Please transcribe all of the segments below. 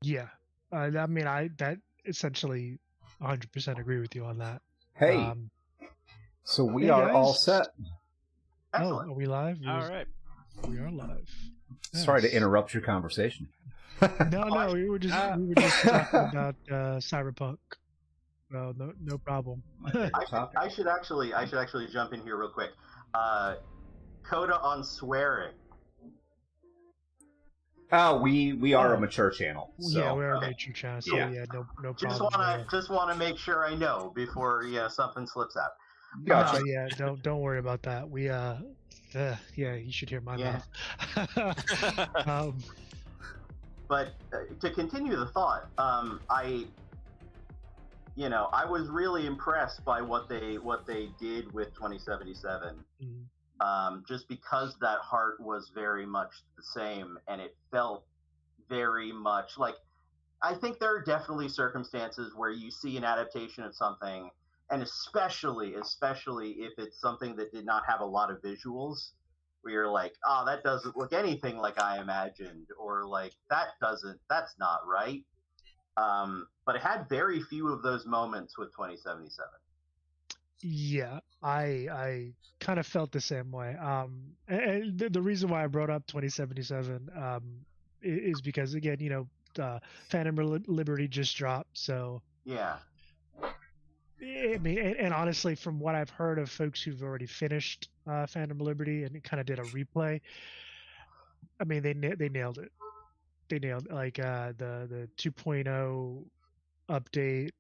Yeah, I mean, I that essentially 100% agree with you on that. Hey, so we Hey are all guys. set. Excellent. Are we live? All right. We are live. Sorry to Nice. interrupt your conversation. No, we were just talking about Cyberpunk. Well, no problem. I should actually jump in here real quick. Coda on swearing. Oh, we are a mature channel. So. Yeah, we're a mature channel, so yeah, no problem. Just wanna make sure I know before something slips out. Gotcha. No, yeah, don't worry about that. We yeah, you should hear my mouth. But to continue the thought, I was really impressed by what they did with 2077. Just because that heart was very much the same, and it felt very much like. I think there are definitely circumstances where you see an adaptation of something, and especially if it's something that did not have a lot of visuals, where you're like, oh, that doesn't look anything like I imagined, or like that's not right. But it had very few of those moments with 2077. Yeah, I kind of felt the same way. And the reason why I brought up 2077 is because, again, Phantom Liberty just dropped, so yeah. I mean, and honestly, from what I've heard of folks who've already finished Phantom Liberty and kind of did a replay, I mean, they nailed it. They nailed like the 2.0 update,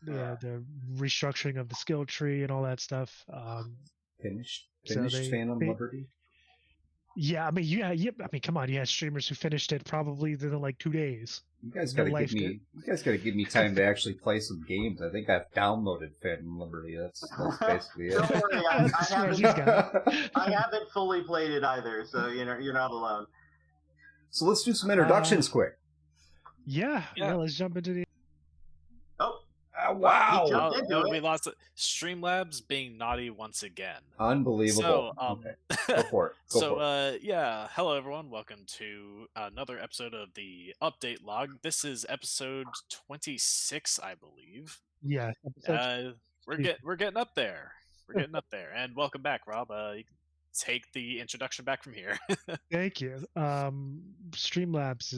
the restructuring of the skill tree and all that stuff. Finished so Phantom Liberty. Yeah, I mean, I mean, come on, you had streamers who finished it probably within like 2 days. You guys gotta give me time to actually play some games. I think I've downloaded Phantom Liberty. That's basically it. Don't worry, I haven't fully played it either, so you're not alone. So let's do some introductions quick. Yeah, let's jump into the. Oh. Wow! We lost it. Streamlabs being naughty once again. Unbelievable. So, okay. Go for it. Hello everyone. Welcome to another episode of the update log. This is episode 26, I believe. Yeah. We're getting up there. We're getting up there. And welcome back, Rob. You can take the introduction back from here. Thank you. Streamlabs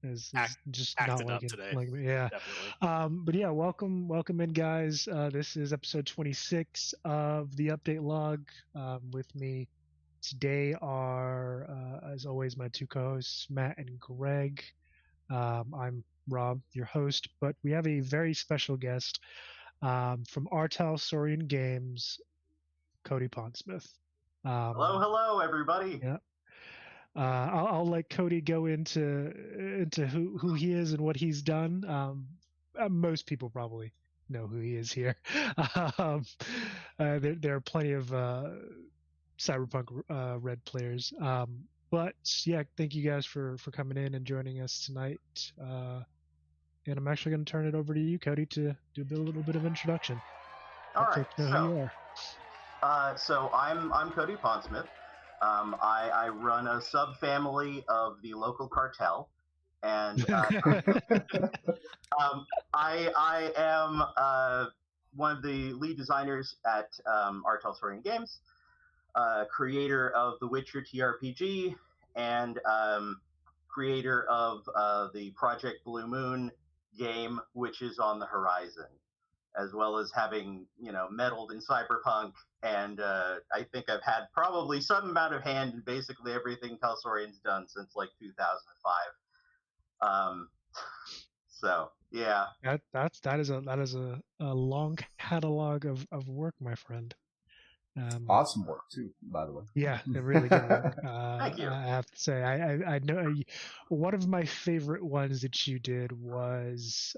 is just acted not up today. like me. Yeah. Definitely. But yeah, welcome in, guys. This is episode 26 of the update log. With me today are, as always, my two co-hosts, Matt and Greg. I'm Rob, your host, but we have a very special guest from Artel Saurian Games, CODY PONDSMITH. Hello, everybody. Yeah. I'll let Cody go into who he is and what he's done. Most people probably know who he is here. There are plenty of Cyberpunk Red players. But yeah, thank you guys for coming in and joining us tonight. And I'm actually going to turn it over to you, Cody, to do a little bit of introduction. All right. So I'm CODY PONDSMITH. I run a subfamily of the local cartel, and I am one of the lead designers at Artel Saurian Games, creator of the Witcher TRPG, and creator of the Project Blue Moon game, which is on the horizon, as well as having meddled in Cyberpunk. And I think I've had probably some amount of hand in basically everything Talsaurian's done since like 2005. So yeah, that is a long catalog of work, my friend. Awesome work too, by the way. Yeah, really good work. Thank you. I have to say, I know one of my favorite ones that you did was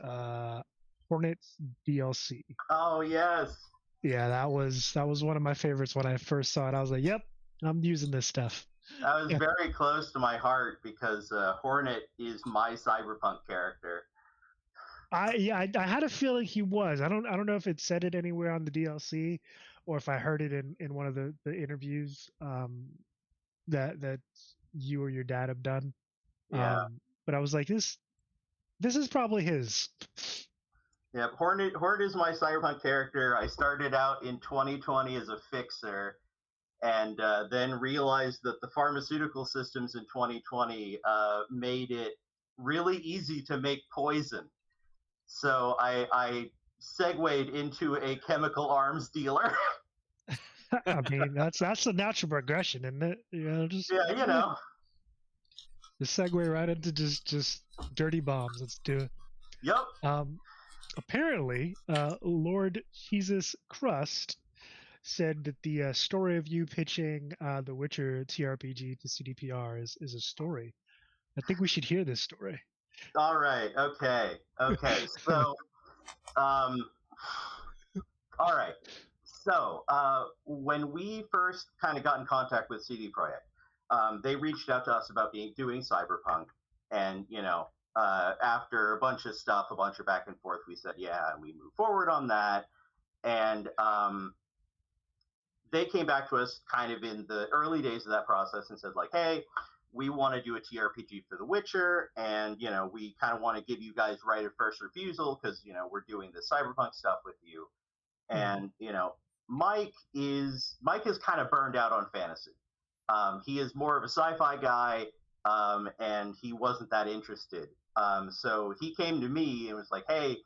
Hornet DLC. Oh yes. Yeah, that was one of my favorites when I first saw it. I was like, "Yep, I'm using this stuff." That was very close to my heart because Hornet is my Cyberpunk character. I had a feeling he was. I don't know if it said it anywhere on the DLC, or if I heard it in one of the interviews that you or your dad have done. Yeah. But I was like, this This is probably his. Yep, Hornet is my cyberpunk character. I started out in 2020 as a fixer, and then realized that the pharmaceutical systems in 2020 made it really easy to make poison. So I segued into a chemical arms dealer. I mean, that's a natural progression, isn't it? Just yeah, just segue right into just dirty bombs. Let's do it. Yep. Apparently, Lord Jesus Crust said that the story of you pitching the Witcher TRPG to CDPR is a story. I think we should hear this story. All right. Okay. So, all right. So, when we first kind of got in contact with CD Projekt, they reached out to us about doing Cyberpunk, and after a bunch of stuff, a bunch of back and forth, we said yeah, and we moved forward on that, and they came back to us kind of in the early days of that process and said like, hey, we want to do a TRPG for The Witcher, and we kind of want to give you guys right of first refusal because we're doing the cyberpunk stuff with you, and Mike is kind of burned out on fantasy. He is more of a sci-fi guy, and he wasn't that interested. So he came to me and was like, hey,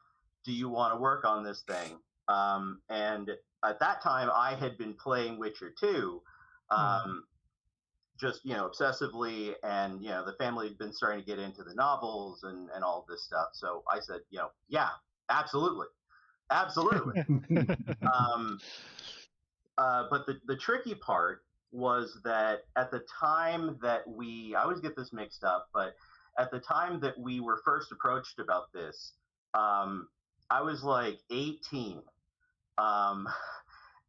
do you want to work on this thing? And at that time, I had been playing Witcher 2, just obsessively, and the family had been starting to get into the novels and all this stuff. So I said, yeah, absolutely. But the tricky part was that at the time that I always get this mixed up, but at the time that we were first approached about this, I was like 18.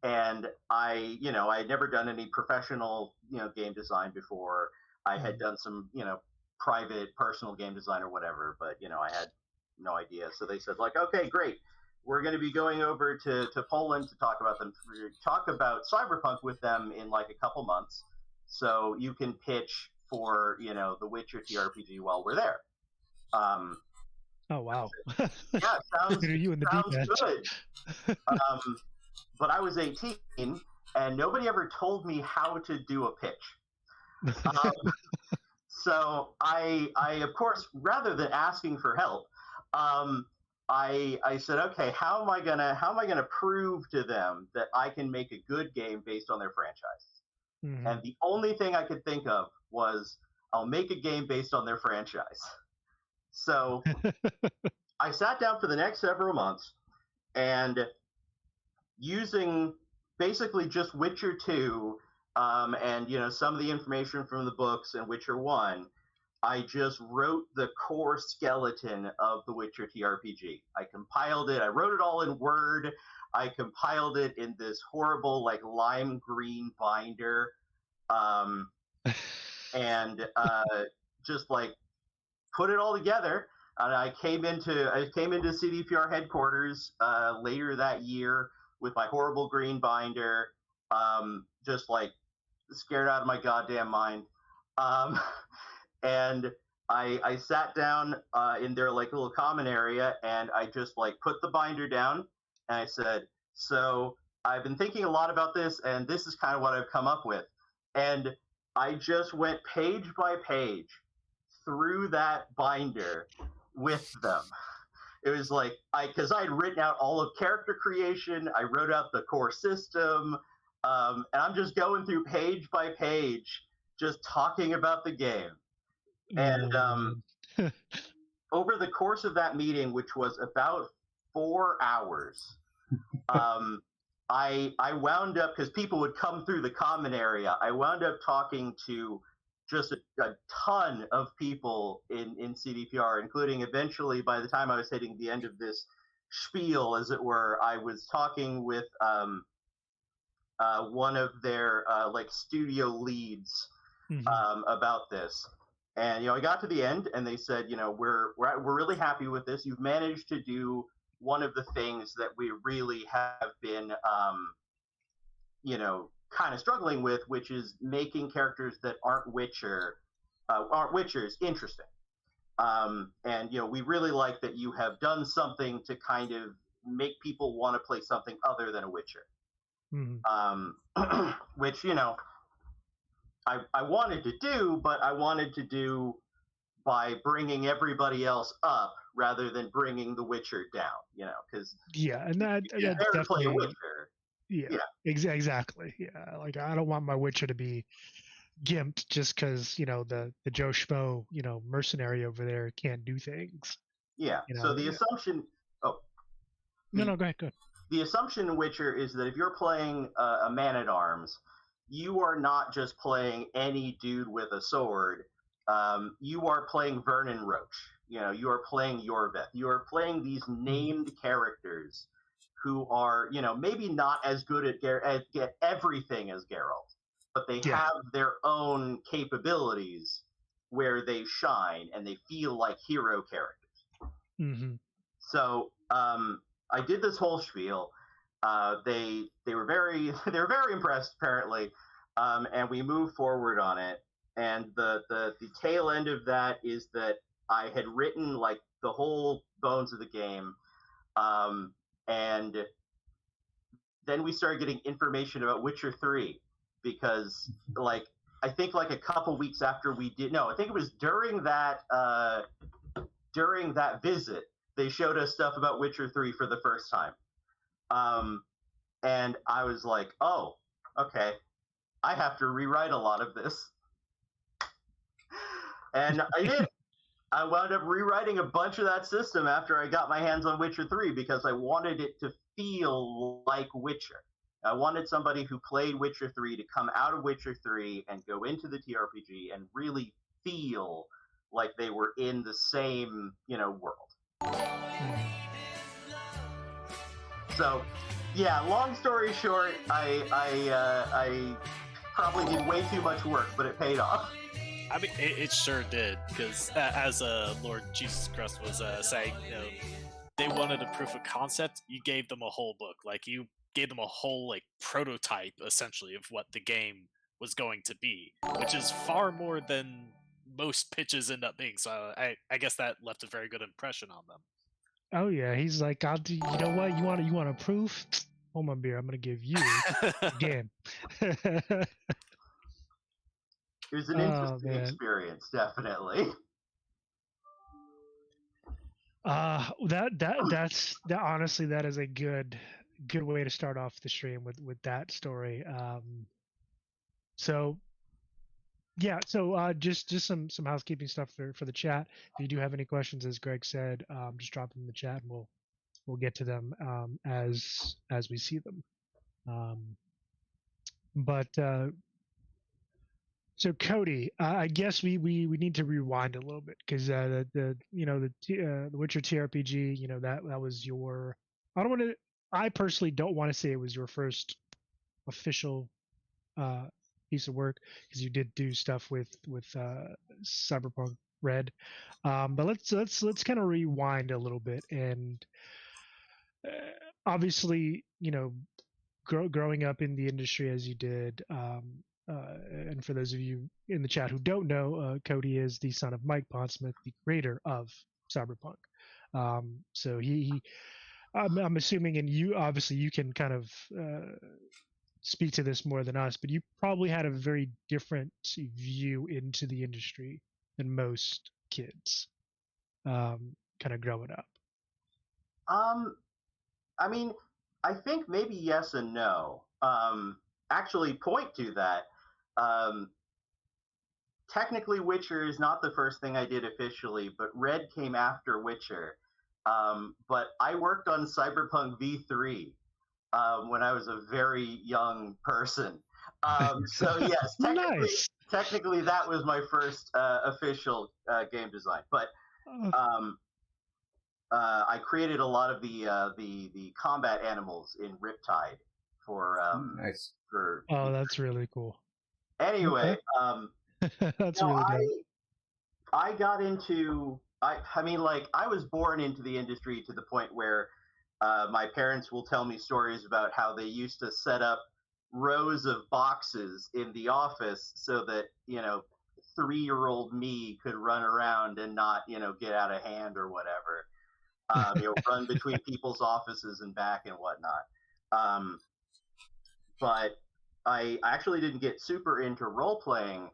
And I had never done any professional, game design before. I had done some, private personal game design or whatever, but, I had no idea. So they said like, okay, great. We're going to be going over to Poland to talk about Cyberpunk with them in like a couple months. So you can pitch for, the Witcher TRPG while we're there. Oh, wow. Yeah, sounds good. But I was 18 and nobody ever told me how to do a pitch. So I of course, rather than asking for help, I said, okay, how am I gonna prove to them that I can make a good game based on their franchise? Mm-hmm. And the only thing I could think of was I'll make a game based on their franchise. So I sat down for the next several months and using basically just Witcher 2 and some of the information from the books and Witcher 1, I just wrote the core skeleton of the Witcher TRPG. I compiled it. I wrote it all in Word. I compiled it in this horrible like lime green binder, and just like put it all together. And I came into CDPR headquarters later that year with my horrible green binder, just like scared out of my goddamn mind. And I sat down in their like little common area, and I just like put the binder down, and I said, so I've been thinking a lot about this, and this is kind of what I've come up with. And I just went page by page through that binder with them. It was like, because I had written out all of character creation, I wrote out the core system, and I'm just going through page by page, just talking about the game. And over the course of that meeting, which was about 4 hours, I wound up, because people would come through the common area, I wound up talking to just a ton of people in CDPR, including eventually, by the time I was hitting the end of this spiel, as it were, I was talking with one of their like studio leads about this. And I got to the end, and they said, we're really happy with this. You've managed to do one of the things that we really have been, kind of struggling with, which is making characters that aren't Witchers interesting. And we really like that you have done something to kind of make people want to play something other than a Witcher. Which I wanted to do, but I wanted to do by bringing everybody else up rather than bringing the Witcher down. Because and that's play a definitely Witcher. Exactly. Yeah, like I don't want my Witcher to be gimped just because the Joe Schmo mercenary over there can't do things. Yeah. So the assumption. Oh. No, go ahead. The assumption in Witcher is that if you're playing a man-at-arms, you are not just playing any dude with a sword. You are playing Vernon Roach. You are playing Yorveth. You are playing these named characters who are, maybe not as good at everything as Geralt, but they have their own capabilities where they shine and they feel like hero characters. So I did this whole spiel. They were very impressed apparently, and we moved forward on it. And the tail end of that is that I had written like the whole bones of the game, and then we started getting information about Witcher 3 because I think like a couple weeks after I think it was during that visit they showed us stuff about Witcher 3 for the first time. And I was like, oh, okay, I have to rewrite a lot of this. And I did. I wound up rewriting a bunch of that system after I got my hands on Witcher 3 because I wanted it to feel like Witcher. I wanted somebody who played Witcher 3 to come out of Witcher 3 and go into the TRPG and really feel like they were in the same, world. So, yeah, long story short, I probably did way too much work, but it paid off. I mean, it sure did, because as Lord Jesus Christ was saying, they wanted a proof of concept. You gave them a whole book, like you gave them a whole prototype, essentially, of what the game was going to be, which is far more than most pitches end up being. So I guess that left a very good impression on them. Oh yeah, he's like, I'll do. You know what? You want a proof? Hold my beer. I'm gonna give you a game. It was an interesting experience, definitely. That's honestly, that is a good way to start off the stream with that story. So just some housekeeping stuff for the chat. If you do have any questions, as Greg said, just drop them in the chat and we'll get to them as we see them. So Cody, I guess we need to rewind a little bit because the Witcher TRPG, that was your. I personally don't want to say it was your first official piece of work because you did do stuff with Cyberpunk Red, but let's kind of rewind a little bit and obviously growing up in the industry as you did. And for those of you in the chat who don't know, Cody is the son of Mike Pondsmith, the creator of Cyberpunk. So I'm assuming, and you obviously you can kind of speak to this more than us, but you probably had a very different view into the industry than most kids, kind of growing up. I mean, I think maybe yes and no. Actually, point to that. Technically, Witcher is not the first thing I did officially, but Red came after Witcher. But I worked on Cyberpunk V3 when I was a very young person. So yes, technically that was my first official game design. But I created a lot of the combat animals in Riptide for nice. That's really cool. Anyway, that's really dope. I got into I mean, I was born into the industry to the point where my parents will tell me stories about how they used to set up rows of boxes in the office so that 3-year-old me could run around and not, get out of hand or whatever. Run between people's offices and back and whatnot. But I actually didn't get super into role playing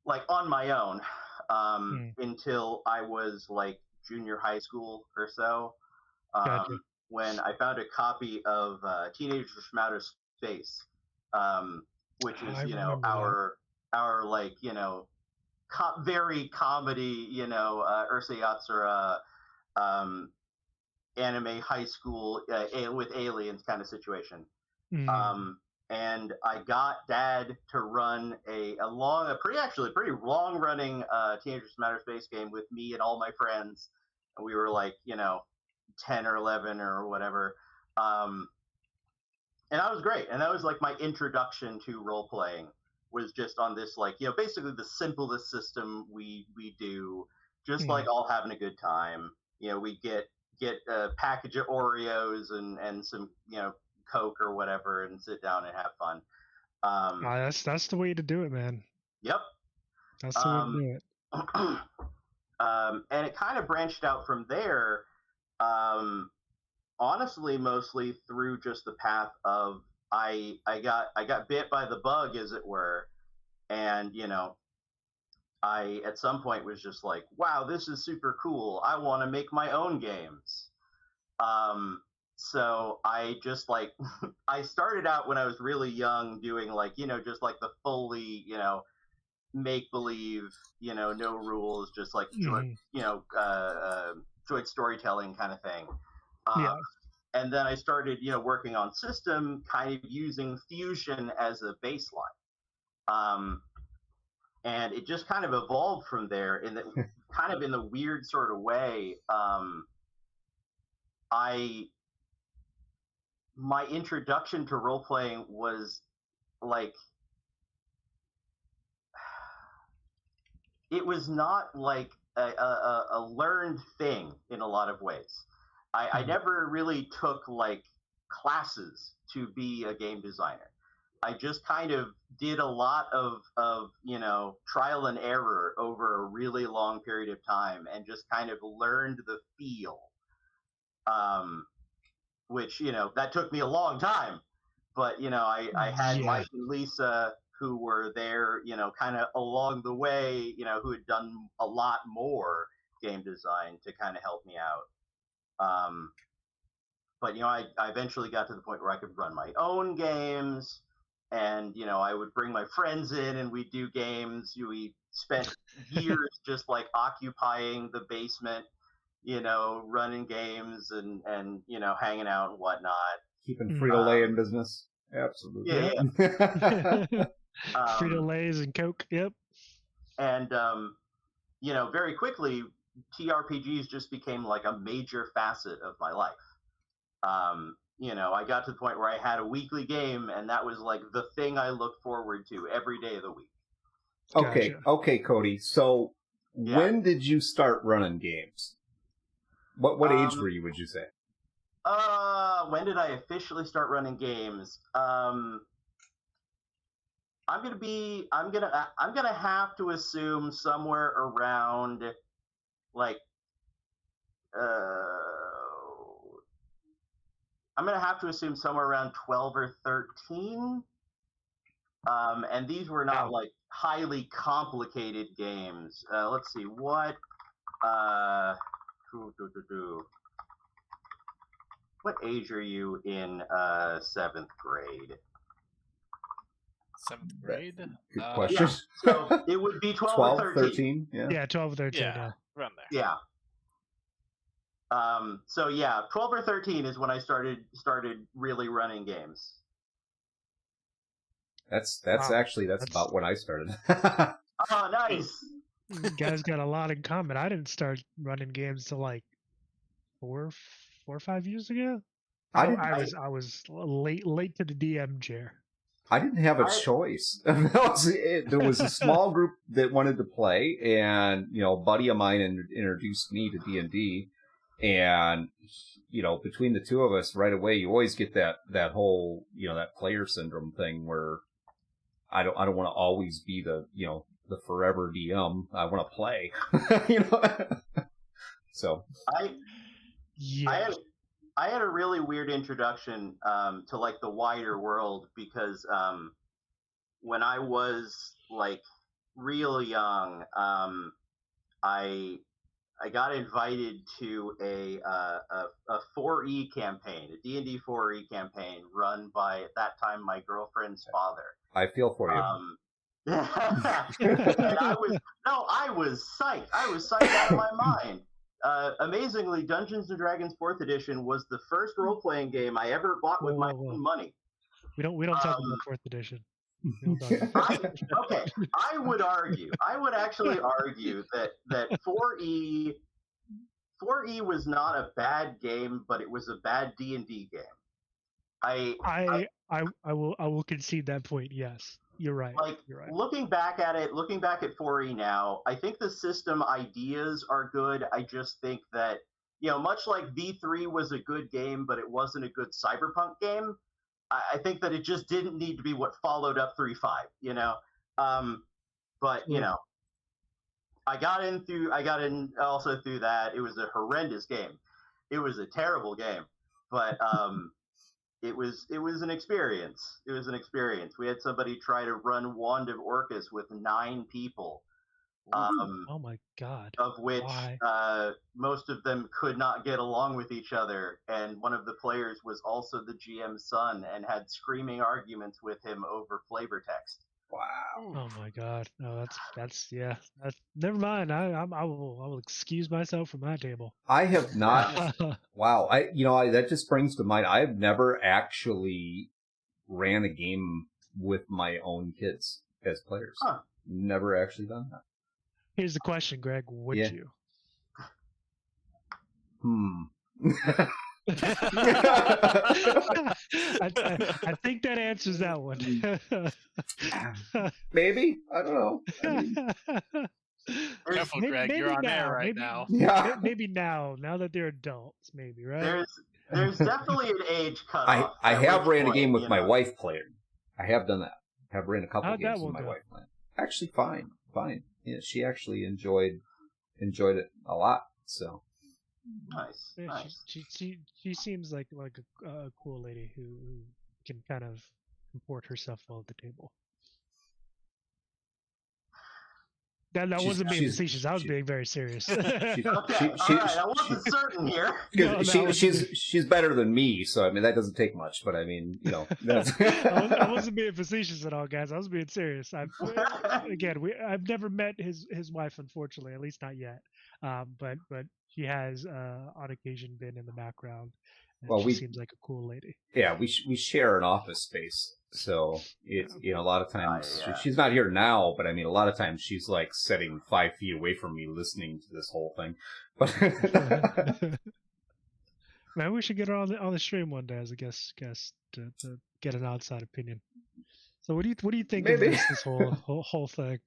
like on my own until I was like junior high school or so. Gotcha. When I found a copy of Teenagers from Outer Space, which is our like very comedy Ursa Yatsura anime high school with aliens kind of situation. And I got Dad to run a pretty long running Teenagers from Outer Space game with me and all my friends. And we were like 10 or 11 or whatever. And that was great. And that was like my introduction to role playing, was just on this like, basically the simplest system we do, just like all having a good time. We get a package of Oreos and some, Coke or whatever, and sit down and have fun. That's the way to do it, man. Yep. That's the way to do it. And it kind of branched out from there. Honestly, mostly through just the path of I got bit by the bug, as it were, and I at some point was just like, wow, this is super cool. I want to make my own games. So I just like I started out when I was really young doing like just like the fully make believe no rules, just like joint storytelling kind of thing. And then I started working on system, kind of using Fusion as a baseline. And it just kind of evolved from there in that kind of in the weird sort of way. My introduction to role playing was like, it was not like a learned thing in a lot of ways. I never really took like classes to be a game designer. I just kind of did a lot of trial and error over a really long period of time and just kind of learned the feel. Which, that took me a long time. But, I had Mike and Lisa who were there, kind of along the way, who had done a lot more game design to kind of help me out. But, I eventually got to the point where I could run my own games, and, I would bring my friends in and we'd do games. We spent years just like occupying the basement, running games and hanging out and whatnot. Keeping Frito-Lay in business. Absolutely. Yeah. Frito-Lays and Coke, yep. And, very quickly, TRPGs just became like a major facet of my life. I got to the point where I had a weekly game, and that was like the thing I looked forward to every day of the week. Okay, Cody. So when did you start running games? What age were you, would you say? When did I officially start running games? I'm gonna have to assume somewhere around like I'm gonna have to assume somewhere around 12 or 13. And these were not like highly complicated games. Let's see what. What age are you in 7th grade? 7th grade? Good question. Yeah. So it would be 12 or 13. Yeah, 12 or 13. Yeah, around there. Yeah. 12 or 13 is when I started really running games. That's about when I started. Oh, nice. You guys got a lot in common. I didn't start running games till like 4 or 5 years ago. I was late to the DM chair. I didn't have a choice. There was a small group that wanted to play, and a buddy of mine introduced me to D&D, and between the two of us, right away, you always get that whole that player syndrome thing where I don't want to always be the the forever DM. I want to play, you know. So I had a really weird introduction to like the wider world because when I was like real young, I got invited to a 4E campaign, a D&D 4E campaign run by at that time my girlfriend's father. I feel for you. And I was psyched. I was psyched out of my mind. Amazingly, Dungeons and Dragons 4th Edition was the first role-playing game I ever bought with my own money. We don't talk about 4th Edition. I would actually argue that 4E was not a bad game, but it was a bad D&D game. I will concede that point. Yes, you're right. You're right. Looking back at 4E now, I think the system ideas are good. I just think that, much like V3 was a good game, but it wasn't a good cyberpunk game. I think that it just didn't need to be what followed up 3.5, but I got in also through that. It was a horrendous game. It was a terrible game, but it was an experience. It was an experience. We had somebody try to run Wand of Orcus with 9 people. Oh my God! Of which most of them could not get along with each other, and one of the players was also the GM's son and had screaming arguments with him over flavor text. Wow! Oh my God! No, that's yeah. Never mind. I will excuse myself from that table. I have not. Wow! That just brings to mind. I have never actually ran a game with my own kids as players. Huh. Never actually done that. Here's the question, Greg. Would you? I think that answers that one. Maybe. I don't know. Careful, Greg. You're on air right now. Yeah. Maybe now that they're adults, maybe, right? There's definitely an age cutoff. I have ran a game with my wife playing. I have done that. I have ran a couple of games with my wife playing. Actually, fine. Yeah, she actually enjoyed it a lot. So nice. Yeah, nice. She seems like a cool lady who can kind of comport herself well at the table. That wasn't being facetious. I was being very serious. All right, I wasn't certain here. She's better than me, so I mean that doesn't take much. But I mean, that's... I wasn't being facetious at all, guys. I was being serious. I've never met his wife, unfortunately, at least not yet. But she has on occasion been in the background. And she seems like a cool lady. Yeah, we share an office space. So it's a lot of times she's not here now, but I mean a lot of times she's like sitting 5 feet away from me listening to this whole thing. But man, we should get her on the stream one day as a guest to get an outside opinion. So what do you think of this whole thing?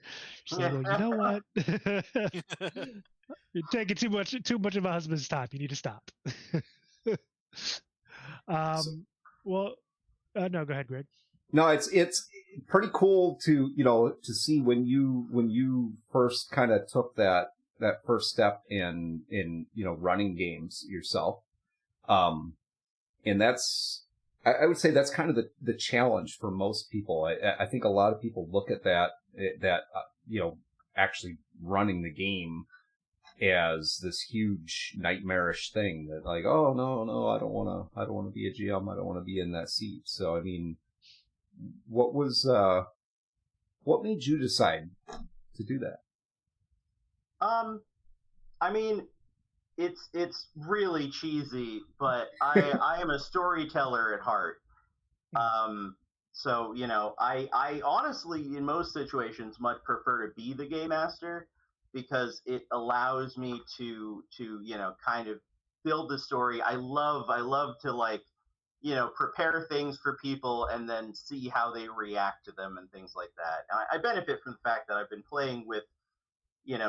She's like, you know what? You're taking too much of a husband's time. You need to stop. No, go ahead, Greg. No, it's pretty cool to see when you first kind of took that first step in running games yourself, and that's I would say that's kind of the challenge for most people. I think a lot of people look at that actually running the game as this huge nightmarish thing that like, oh no, I don't want to be a GM. I don't want to be in that seat. So I mean, what made you decide to do that? I mean, it's really cheesy, but I am a storyteller at heart. So I honestly, in most situations, much prefer to be the game master because it allows me to kind of build the story. I love to prepare things for people and then see how they react to them and things like that. And I benefit from the fact that I've been playing with,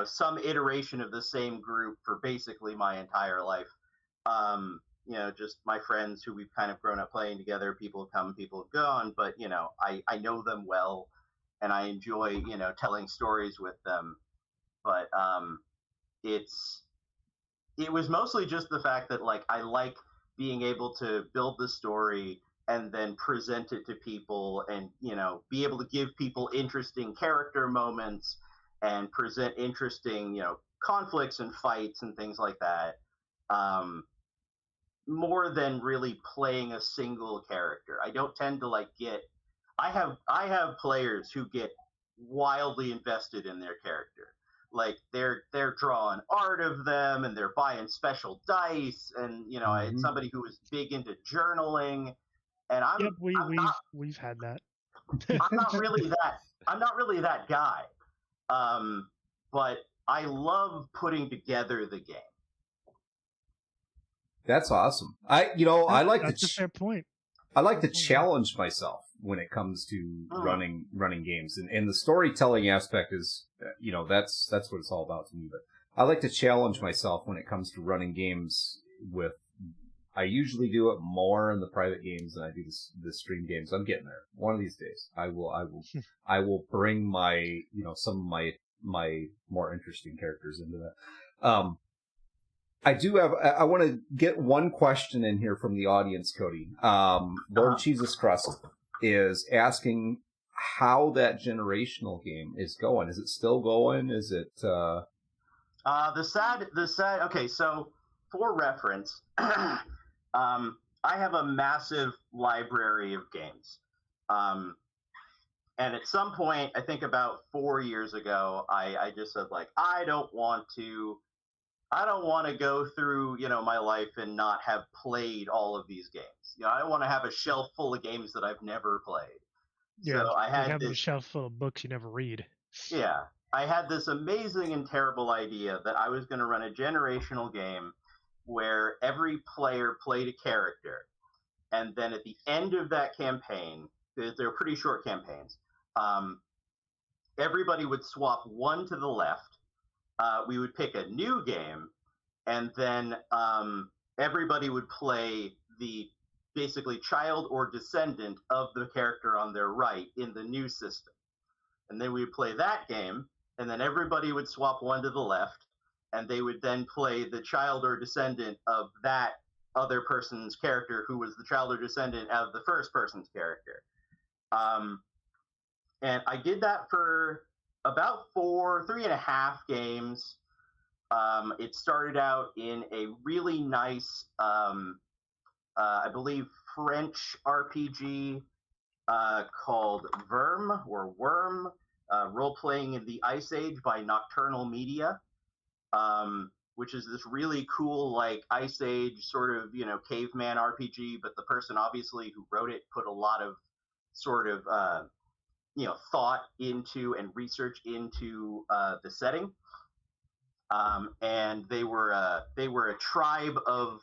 some iteration of the same group for basically my entire life. Just my friends who we've kind of grown up playing together. People come, people have gone, but I know them well. and I enjoy telling stories with them. But it was mostly just the fact that like I like being able to build the story and then present it to people, and be able to give people interesting character moments and present interesting conflicts and fights and things like that, more than really playing a single character. I don't tend to like get I have players who get wildly invested in their character. Like they're drawing art of them, and they're buying special dice, and it's somebody who is big into journaling, and Yep, we've had that. I'm not really that guy. But I love putting together the game. That's awesome. I like that's a fair point. I like to challenge myself when it comes to running games, and the storytelling aspect is, that's what it's all about to me. But I like to challenge myself when it comes to running games. I usually do it more in the private games than I do the stream games. I'm getting there. One of these days, I will bring my, some of my more interesting characters into that. I want to get one question in here from the audience, Cody. Lord Jesus Crust is asking how that generational game is going. Is it still going? Is it, the sad, okay, so for reference, I have a massive library of games. And at some point, I think about 4 years ago, I just said like, I don't want to go through, my life and not have played all of these games. I don't want to have a shelf full of games that I've never played. Yeah, so I had a shelf full of books you never read. Yeah, I had this amazing and terrible idea that I was going to run a generational game where every player played a character, and then at the end of that campaign, they're pretty short campaigns, everybody would swap one to the left. We would pick a new game, and then everybody would play the basically child or descendant of the character on their right in the new system. And then we would play that game, and then everybody would swap one to the left, and they would then play the child or descendant of that other person's character who was the child or descendant of the first person's character. And I did that for about 3.5 games. It started out in a really nice, I believe, French RPG called Worm, role-playing in the Ice Age by Nocturnal Media, which is this really cool, like, Ice Age sort of, caveman RPG, but the person, obviously, who wrote it put a lot of sort of, thought into and research into the setting. And they were a tribe of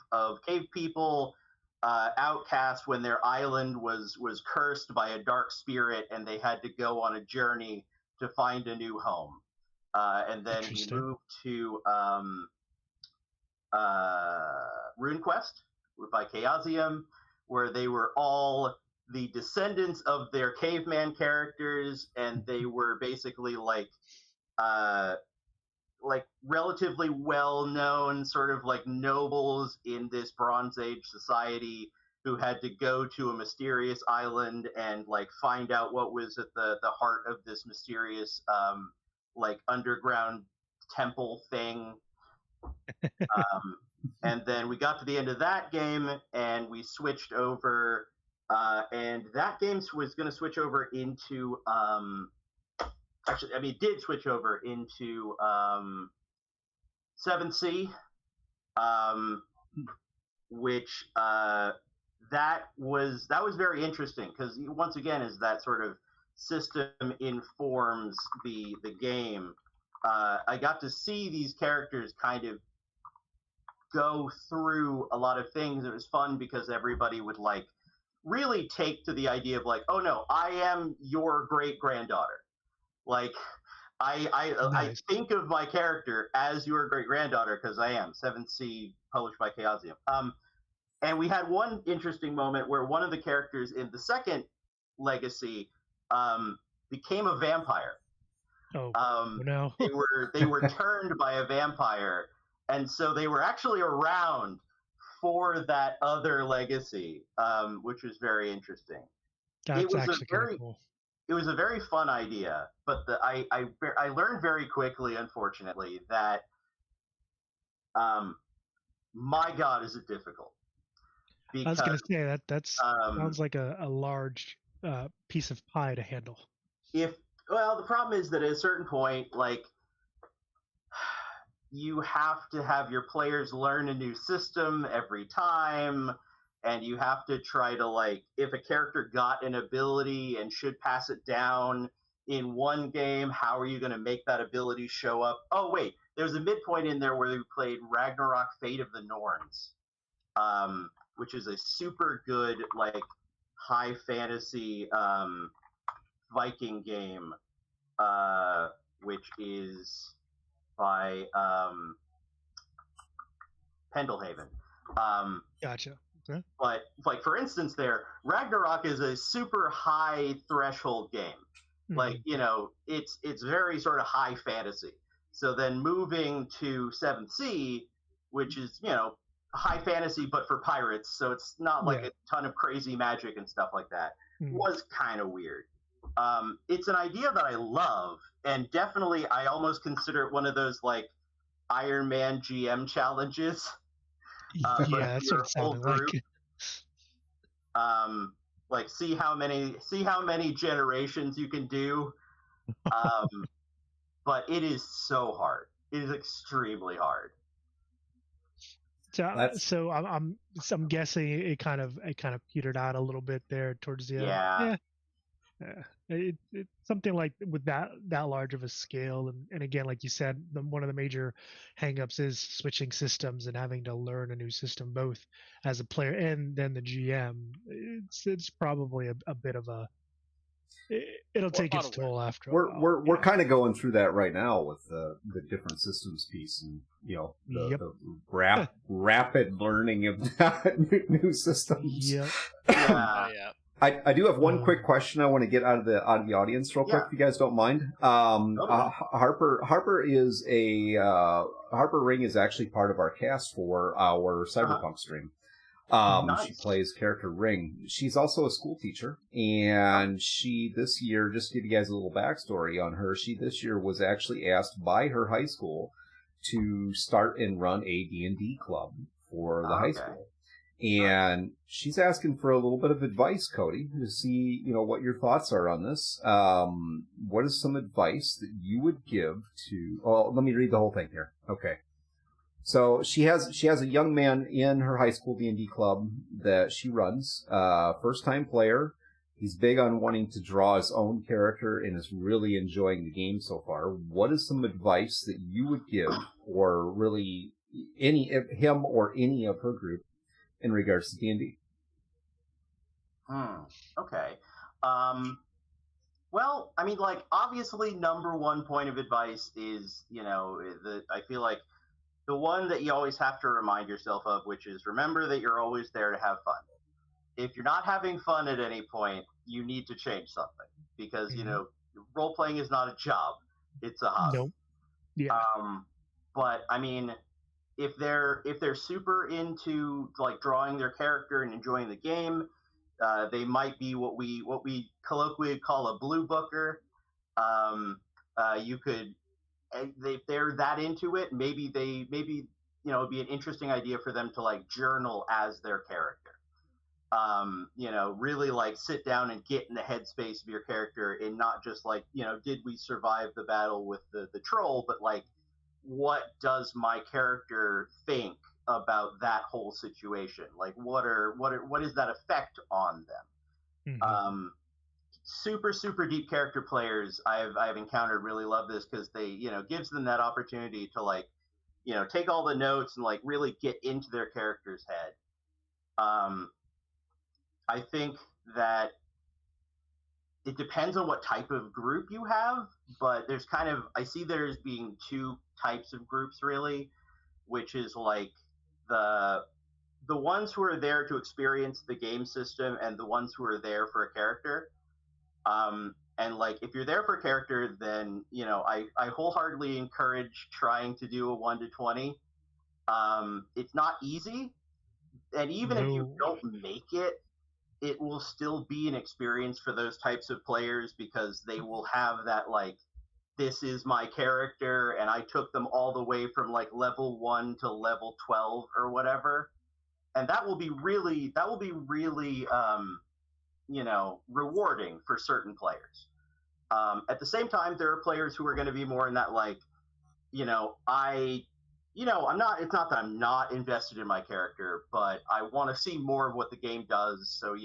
cave people, outcast when their island was cursed by a dark spirit, and they had to go on a journey to find a new home. And then we moved to RuneQuest by Chaosium, where they were all the descendants of their caveman characters, and they were basically like relatively well-known sort of like nobles in this Bronze Age society who had to go to a mysterious island and like find out what was at the heart of this mysterious like underground temple thing. And then we got to the end of that game, and we switched over, and that game was going to switch over into actually, I mean, it did switch over into 7th Sea, which that was very interesting because once again, as that sort of system informs the game, I got to see these characters kind of go through a lot of things. It was fun because everybody would like really take to the idea of like, oh no, I am your great granddaughter. Like, Nice. I think of my character as your great granddaughter because I am 7th Sea, published by Chaosium. And we had one interesting moment where one of the characters in the second legacy became a vampire. No. They were turned by a vampire, and so they were actually around for that other legacy, which was very interesting. That's actually kind of cool. It was a very fun idea, but I learned very quickly, unfortunately, that my God, is it difficult. Because, I was going to say that sounds like a large piece of pie to handle. Well, the problem is that at a certain point, like, you have to have your players learn a new system every time, and you have to try to, like, if a character got an ability and should pass it down in one game, how are you going to make that ability show up? Oh, wait, there was a midpoint in there where we played Ragnarok Fate of the Norns, which is a super good, like, high fantasy Viking game, which is by Pendelhaven. Gotcha. Okay. But, like, for instance, there, Ragnarok is a super high threshold game. Mm-hmm. Like, you know, it's very sort of high fantasy. So then moving to 7th Sea, which is, you know, high fantasy but for pirates, so it's not like a ton of crazy magic and stuff like that, was kind of weird. It's an idea that I love, and definitely I almost consider it one of those, like, Iron Man GM challenges. Yeah, that's what it sounded like. Like, see how many generations you can do. But it is so hard. It is extremely hard. So I'm guessing it kind of petered out a little bit there towards the end. Yeah. It's something like with that large of a scale, and again, like you said, one of the major hangups is switching systems and having to learn a new system, both as a player and then the GM. It's probably a bit of a it'll take its toll after a while. We're kind of going through that right now with the different systems piece, and you know the rapid learning of new systems. Yep. Yeah. I do have one quick question I want to get out of the audience real quick, if you guys don't mind. Harper is Harper Ring is actually part of our cast for our Cyberpunk stream. Nice. She plays character Ring. She's also a school teacher, and she this year, just to give you guys a little backstory on her, she this year was actually asked by her high school to start and run a D&D club for the high school. And she's asking for a little bit of advice, Cody, to see, you know, what your thoughts are on this. What is some advice that you would give to... Oh, let me read the whole thing here. Okay. So she has a young man in her high school D&D club that she runs. First-time player. He's big on wanting to draw his own character and is really enjoying the game so far. What is some advice that you would give, or really any of him or any of her group, in regards to D&D? Okay. Well, I mean, like, obviously, number one point of advice is, you know, I feel like the one that you always have to remind yourself of, which is remember that you're always there to have fun. If you're not having fun at any point, you need to change something, because, you know, role-playing is not a job. It's a hobby. Nope. Yeah. But, I mean... If they're super into, like, drawing their character and enjoying the game, they might be what we colloquially call a blue booker. You could, if they're that into it, maybe you know, it'd be an interesting idea for them to, like, journal as their character. You know, really, like, sit down and get in the headspace of your character, and not just, like, you know, did we survive the battle with the troll, but, like, what does my character think about that whole situation? Like, what is that effect on them? Super, super deep character players I've encountered really love this, because they, you know, gives them that opportunity to, like, you know, take all the notes and, like, really get into their character's head. I think that it depends on what type of group you have, but there's kind of, I see there's being two types of groups, really, which is, like, the ones who are there to experience the game system and the ones who are there for a character. And like, if you're there for a character, then I wholeheartedly encourage trying to do a 1-20. It's not easy, and even if you don't make it, it will still be an experience for those types of players because they will have that like, this is my character, and I took them all the way from like level 1 to level 12 or whatever, and that will be really rewarding for certain players. At the same time, there are players who are going to be more in that like, I'm not. It's not that I'm not invested in my character, but I want to see more of what the game does. So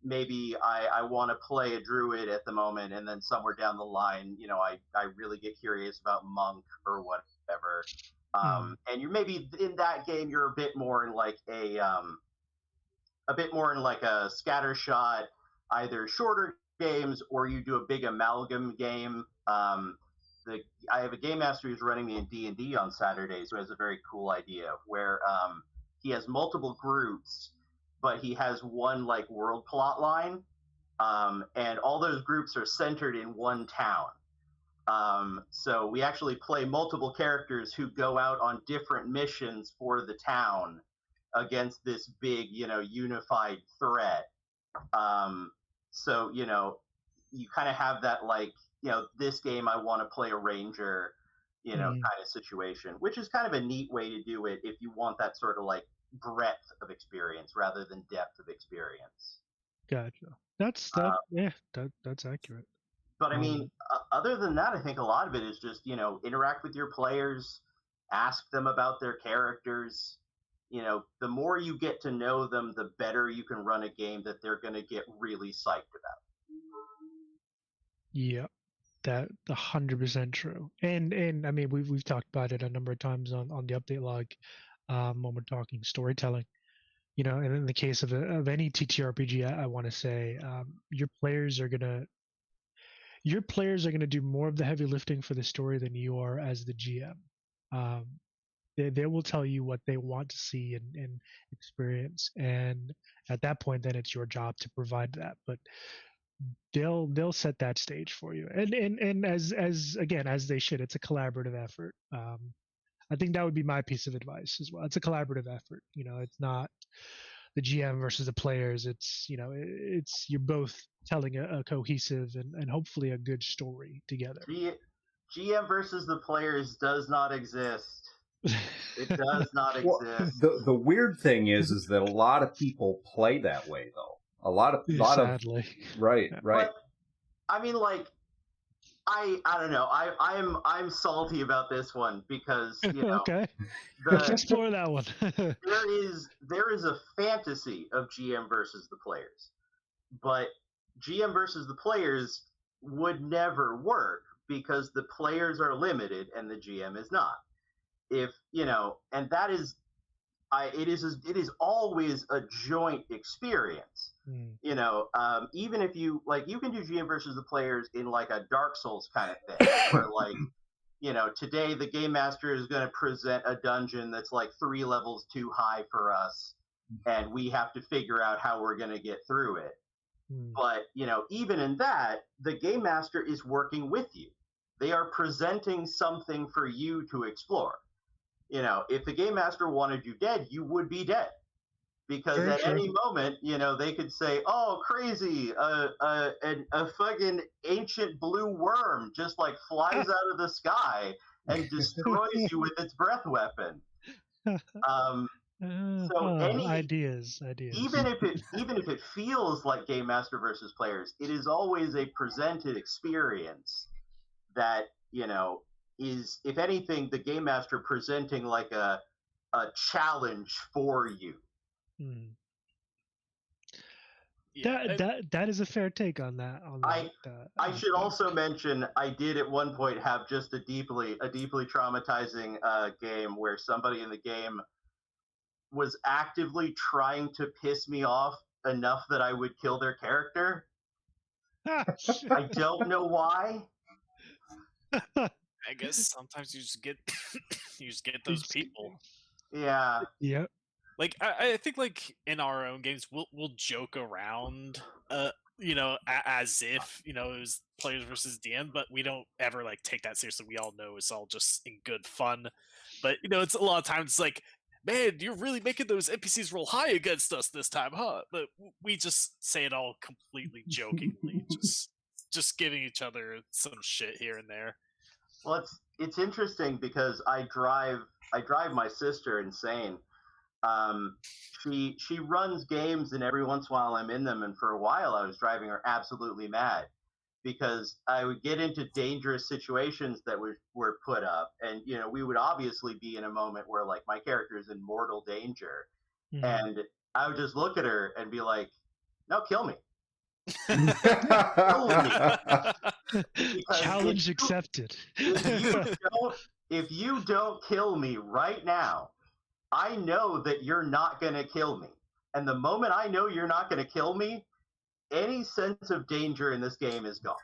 maybe I want to play a druid at the moment, and then somewhere down the line, I really get curious about monk or whatever. And you maybe in that game you're a bit more in like a scatter shot, either shorter games or you do a big amalgam game. I have a game master who's running me in D&D on Saturdays who has a very cool idea where he has multiple groups, but he has one like world plot line, and all those groups are centered in one town. So we actually play multiple characters who go out on different missions for the town against this big, unified threat. So you kind of have that like, this game I want to play a ranger, kind of situation, which is kind of a neat way to do it if you want that sort of like breadth of experience rather than depth of experience. Gotcha. That's accurate. But I mean, other than that, I think a lot of it is just, interact with your players, ask them about their characters. The more you get to know them, the better you can run a game that they're going to get really psyched about. Yeah, that 100% true. And I mean, we've talked about it a number of times on the update log when we're talking storytelling. And in the case of any TTRPG, I want to say your players are gonna do more of the heavy lifting for the story than you are as the GM. They will tell you what they want to see and experience, and at that point, then it's your job to provide that. But they'll set that stage for you, and as they should. It's a collaborative effort. I think that would be my piece of advice as well. It's a collaborative effort. It's not the GM versus the players. It's you're both telling a cohesive and hopefully a good story together. GM versus the players does not exist. It does not exist. The weird thing is that a lot of people play that way though. Sadly. Right. But, I mean, like, I don't know. I'm salty about this one because okay. Let's explore that one. there is a fantasy of GM versus the players, but GM versus the players would never work because the players are limited and the GM is not. And that is, it is always a joint experience. Even if you can do GM versus the players in like a Dark Souls kind of thing, where like, today the game master is going to present a dungeon that's like 3 levels too high for us, and we have to figure out how we're going to get through it. But even in that, the game master is working with you. They are presenting something for you to explore. If the game master wanted you dead, you would be dead. Because Very at true. any moment, they could say, "Oh, crazy! A fucking ancient blue worm just like flies out of the sky and destroys you with its breath weapon." Ideas. Even if it feels like game master versus players, it is always a presented experience that is, if anything, the game master presenting like a challenge for you. That is a fair take on that. I should also mention I did at one point have just a deeply traumatizing game where somebody in the game was actively trying to piss me off enough that I would kill their character. I don't know why. I guess sometimes you just get those people. Yeah. Yep. Like I think like in our own games we'll joke around as if, it was players versus DM, but we don't ever like take that seriously. We all know it's all just in good fun. But it's a lot of times it's like, man, you're really making those NPCs roll high against us this time, huh? But we just say it all completely jokingly, just giving each other some shit here and there. Well, it's interesting because I drive my sister insane. She runs games, and every once in a while I'm in them, and for a while I was driving her absolutely mad because I would get into dangerous situations that were put up, and we would obviously be in a moment where like my character is in mortal danger, and I would just look at her and be like, "No, kill me." Challenge accepted. If you don't kill me right now, I know that you're not going to kill me. And the moment I know you're not going to kill me, any sense of danger in this game is gone.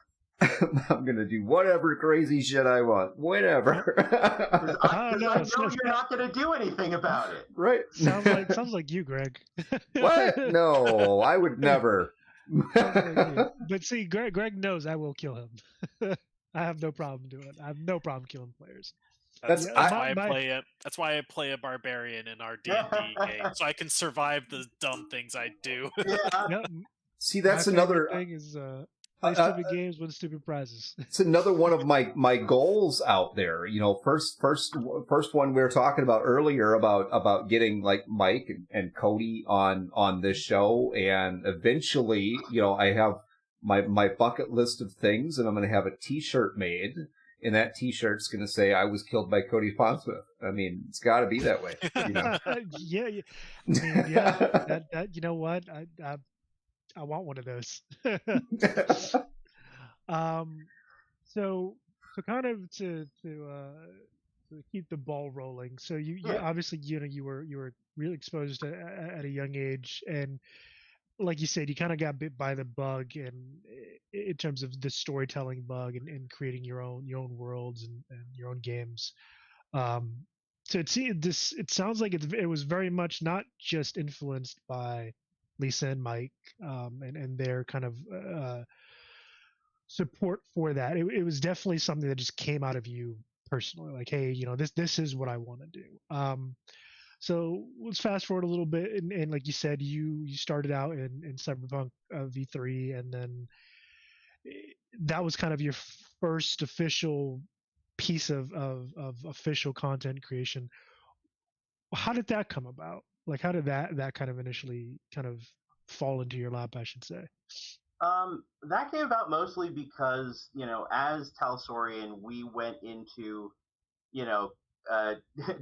I'm going to do whatever crazy shit I want. Whatever. Because I know you're not going to do anything about it. Right. Sounds like you, Greg. What? No, I would never. But see, Greg knows I will kill him. I have no problem doing it. I have no problem killing players. That's why I play a barbarian in our D&D game, so I can survive the dumb things I do. Yep. See, that's another thing is play stupid games, win stupid prizes. It's another one of my goals out there. First one we were talking about earlier about getting like Mike and Cody on this show, and eventually, I have my bucket list of things, and I'm going to have a T-shirt made. And that T-shirt's going to say, "I was killed by Cody Pondsmith." I mean, it's got to be that way. Yeah. I mean, yeah. That you know what? I want one of those. So kind of to keep the ball rolling. So you obviously you were really exposed at a young age, and like you said, you kind of got bit by the bug, and in terms of the storytelling bug and creating your own worlds and your own games. So it sounds like it was very much not just influenced by Lisa and Mike and their kind of support for that. It was definitely something that just came out of you personally, like, hey, this is what I want to do. So let's fast forward a little bit, and like you said, you started out in Cyberpunk V3, and then that was kind of your first official piece of official content creation. How did that come about? Like, how did that kind of initially kind of fall into your lap, I should say? That came about mostly because, as Talsorian, we went into,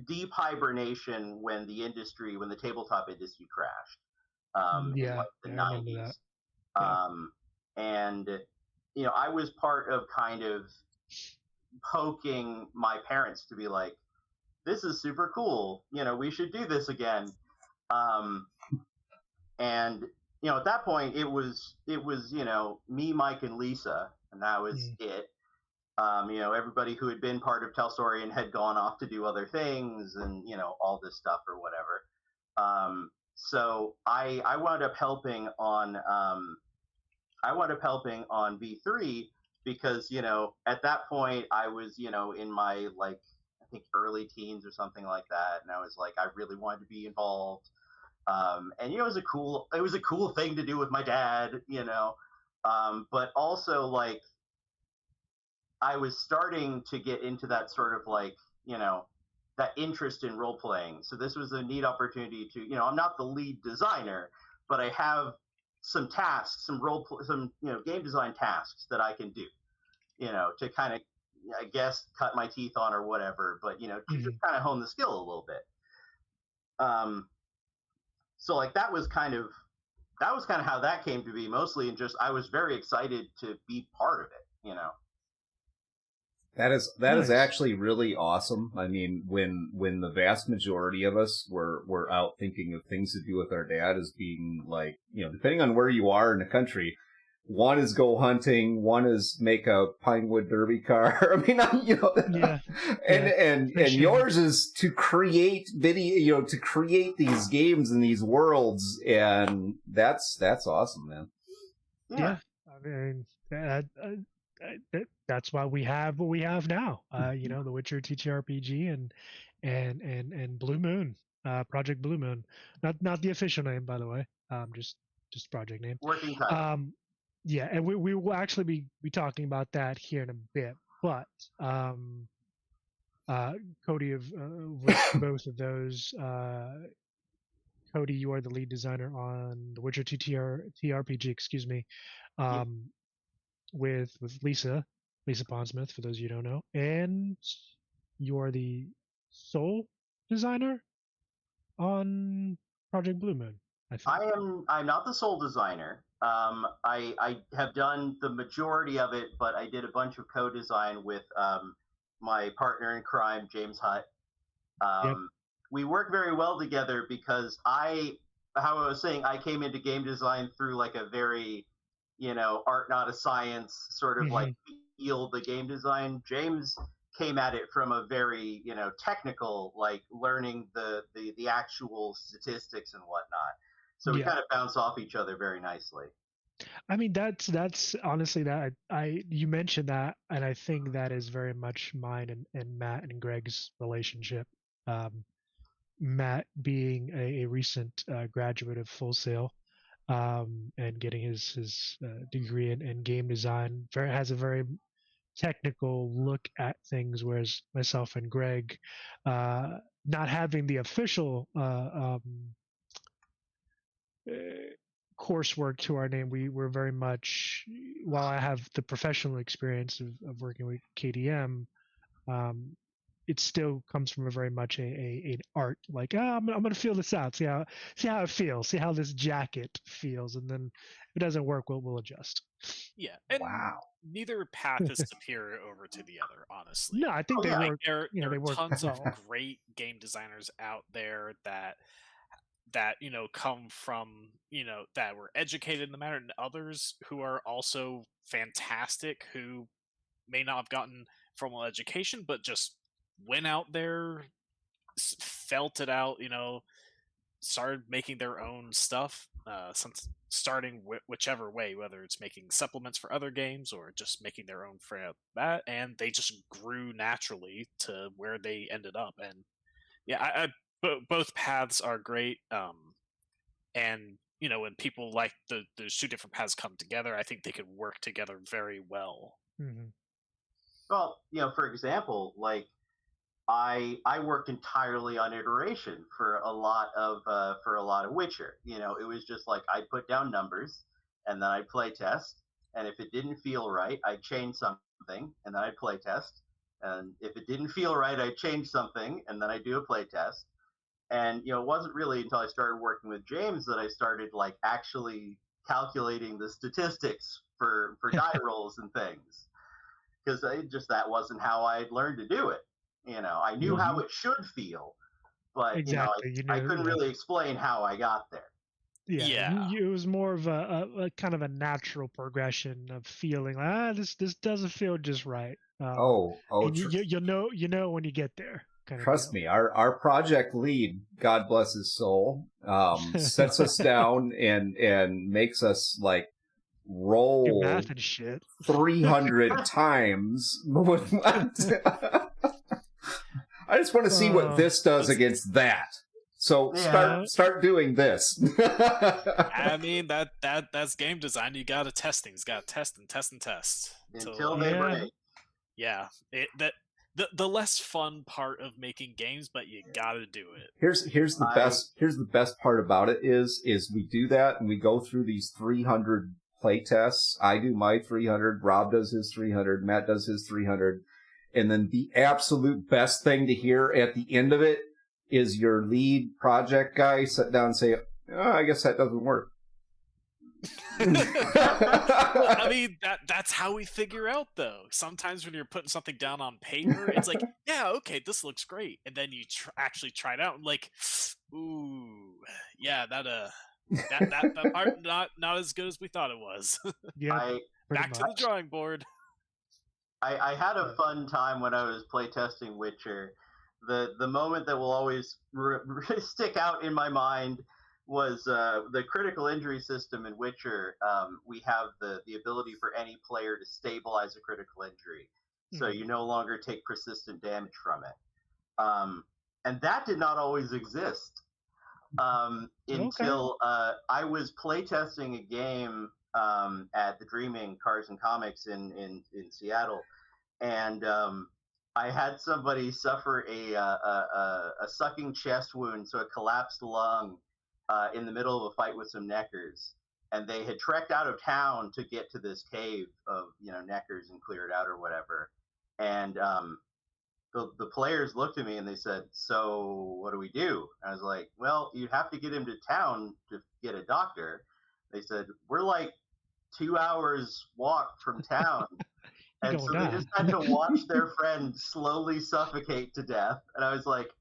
deep hibernation when the tabletop industry crashed in like the 90s. And, I was part of kind of poking my parents to be like, this is super cool. We should do this again. And, at that point it was, me, Mike, and Lisa, and that was it. Everybody who had been part of Talsorian had gone off to do other things and, all this stuff or whatever. So I wound up helping on V3 because, at that point I was, in my, like, I think early teens or something like that. And I was like, I really wanted to be involved. And, it was a cool thing to do with my dad, but also, like, I was starting to get into that sort of, like, that interest in role playing. So this was a neat opportunity to, I'm not the lead designer, but I have some tasks, some game design tasks that I can do, to kind of, I guess, cut my teeth on or whatever, but, to just kind of hone the skill a little bit. So like that was kind of how that came to be mostly, and just I was very excited to be part of it, That is actually really awesome. I mean, when the vast majority of us were out thinking of things to do with our dad as being like, depending on where you are in the country, one is go hunting, one is make a Pinewood Derby car. I mean, and yours is to create video, to create these games and these worlds, and that's awesome, man. Yeah, I mean that's why we have what we have now. The Witcher TTRPG and Blue Moon, Project Blue Moon. Not the official name, by the way. Just project name. Working title. Yeah, and we will actually be talking about that here in a bit. But Cody, with both of those, Cody, you are the lead designer on the Witcher 2 TRPG, excuse me, with Lisa Pondsmith, for those of you who don't know, and you are the sole designer on Project Blue Moon. I think. I'm not the sole designer. I have done the majority of it, but I did a bunch of co-design with my partner in crime, James Hutt. Yep. We work very well together because how I was saying, I came into game design through like a very, art not a science sort of like feel the game design. James came at it from a very, technical, like learning the actual statistics and whatnot. So we kind of bounce off each other very nicely. I mean, that's honestly that you mentioned that, and I think that is very much mine and Matt and Greg's relationship. Matt being a recent graduate of Full Sail, and getting his degree in game design, has a very technical look at things, whereas myself and Greg, not having the official coursework to our name, we were very much, while I have the professional experience of working with KDM, it still comes from a very much an art, like, I'm gonna feel this out, see how it feels, see how this jacket feels, and then if it doesn't work, we'll adjust. Yeah, and neither path is superior over to the other, honestly. No, I think they work. There are tons well. of great game designers out there that come from, that were educated in the matter, and others who are also fantastic, who may not have gotten formal education but just went out there, felt it out, started making their own stuff, starting whichever way, whether it's making supplements for other games or just making their own for that, and they just grew naturally to where they ended up. And yeah, both paths are great. And when people like those two different paths come together, I think they could work together very well. Mm-hmm. Well, for example, like I worked entirely on iteration for a lot of Witcher. It was just like I'd put down numbers and then I'd play test, and if it didn't feel right, I'd change something and then I'd play test, and if it didn't feel right, I'd change something and then I'd do a play test. And it wasn't really until I started working with James that I started like actually calculating the statistics for die rolls and things, because that wasn't how I'd learned to do it. I knew how it should feel, but exactly. I couldn't really explain how I got there. Yeah. It was more of a kind of a natural progression of feeling like, this doesn't feel just right. And you know when you get there. Trust me, our project lead, God bless his soul, sets us down and makes us like roll math and shit 300 times. I just want to see what this does against that. So start doing this. I mean that's game design. You got to test things. Got to test and test and test until they break. Yeah, the less fun part of making games, but you got to do it. Here's the best part about it is we do that and we go through these 300 play tests. I do my 300, Rob does his 300, Matt does his 300. And then the absolute best thing to hear at the end of it is your lead project guy sit down and say, I guess that doesn't work. Well, I mean, that's how we figure out, though. Sometimes when you're putting something down on paper, it's like, yeah, okay, this looks great. And then you actually try it out and like, ooh, yeah, that part not as good as we thought it was. Yeah, back to the drawing board. I had a fun time when I was playtesting Witcher. The moment that will always stick out in my mind was the critical injury system in Witcher. We have the ability for any player to stabilize a critical injury, so you no longer take persistent damage from it. And that did not always exist until I was playtesting a game at the Dreaming Cars and Comics in Seattle, and I had somebody suffer a sucking chest wound, so a collapsed lung, in the middle of a fight with some neckers, and they had trekked out of town to get to this cave of neckers and clear it out or whatever, and the players looked at me and they said, "So what do we do?" I was like, "Well, you have to get him to town to get a doctor." They said, "We're like 2 hours walk from town." And so they just had to watch their friend slowly suffocate to death. And I was like,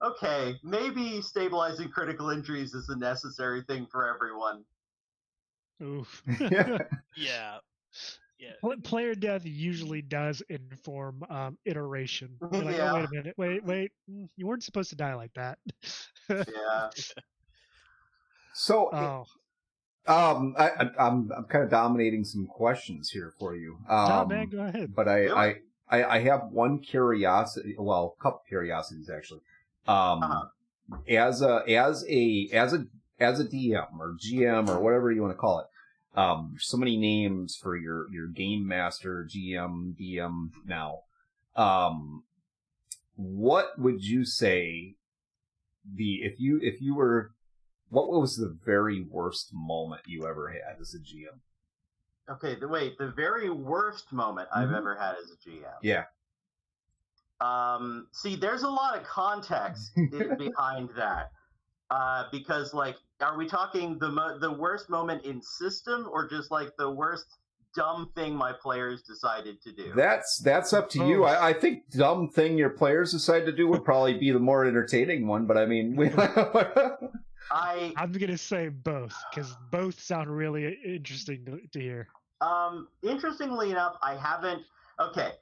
okay, maybe stabilizing critical injuries is a necessary thing for everyone. Oof. Yeah. Player death usually does inform iteration. You're like, yeah. Oh, wait a minute, wait, you weren't supposed to die like that. Yeah. So, I'm kind of dominating some questions here for you. No, man, go ahead. But I have one curiosity. Well, a couple curiosities actually. As a DM or GM or whatever you want to call it. So many names for your game master, GM, DM now. What would you say what was the very worst moment you ever had as a GM? Okay, the very worst moment I've ever had as a GM. Yeah. See, there's a lot of context behind that. Because, like, are we talking the worst moment in system, or just like the worst dumb thing my players decided to do? That's up to you. I think dumb thing your players decide to do would probably be the more entertaining one. But I mean, I'm gonna say both, because both sound really interesting to hear. Interestingly enough, I haven't. Okay,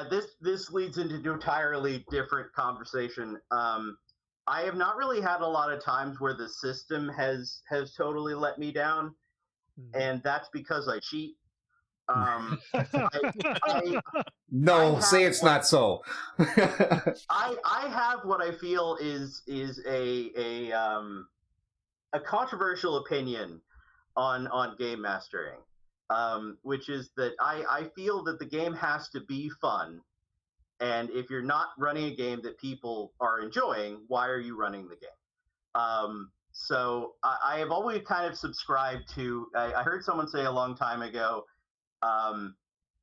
this leads into an entirely different conversation. I have not really had a lot of times where the system has totally let me down, and that's because I cheat. Say it's not so. I have what I feel is a controversial opinion on game mastering, which is that I feel that the game has to be fun. And if you're not running a game that people are enjoying, why are you running the game? So I have always kind of subscribed to, I heard someone say a long time ago,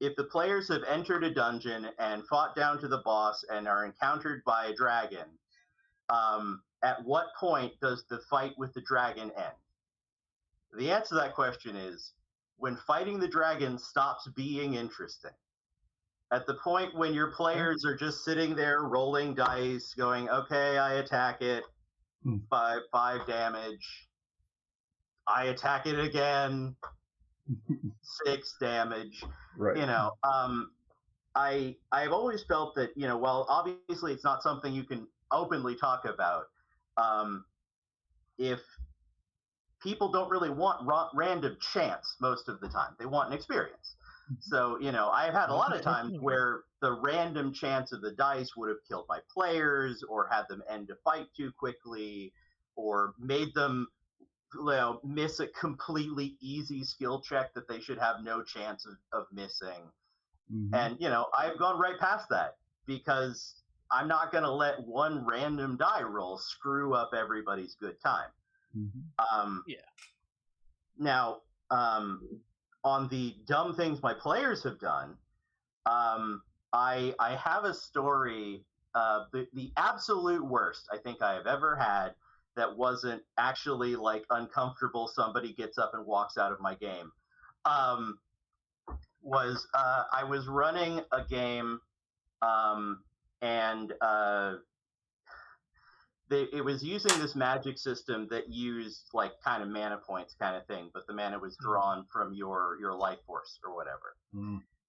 if the players have entered a dungeon and fought down to the boss and are encountered by a dragon, at what point does the fight with the dragon end? The answer to that question is when fighting the dragon stops being interesting. At the point when your players are just sitting there rolling dice, going, okay, I attack it, 5 damage. I attack it again, 6 damage. Right. I've always felt that, while obviously it's not something you can openly talk about, if people don't really want random chance most of the time, they want an experience. So, I've had a lot of times where the random chance of the dice would have killed my players or had them end a fight too quickly or made them miss a completely easy skill check that they should have no chance of missing. And, I've gone right past that because I'm not going to let one random die roll screw up everybody's good time. Now, on the dumb things my players have done, I have a story. The absolute worst I think I have ever had that wasn't actually like uncomfortable. Somebody gets up and walks out of my game. Was I was running a game, and it was using this magic system that used like kind of mana points kind of thing, but the mana was drawn from your life force or whatever.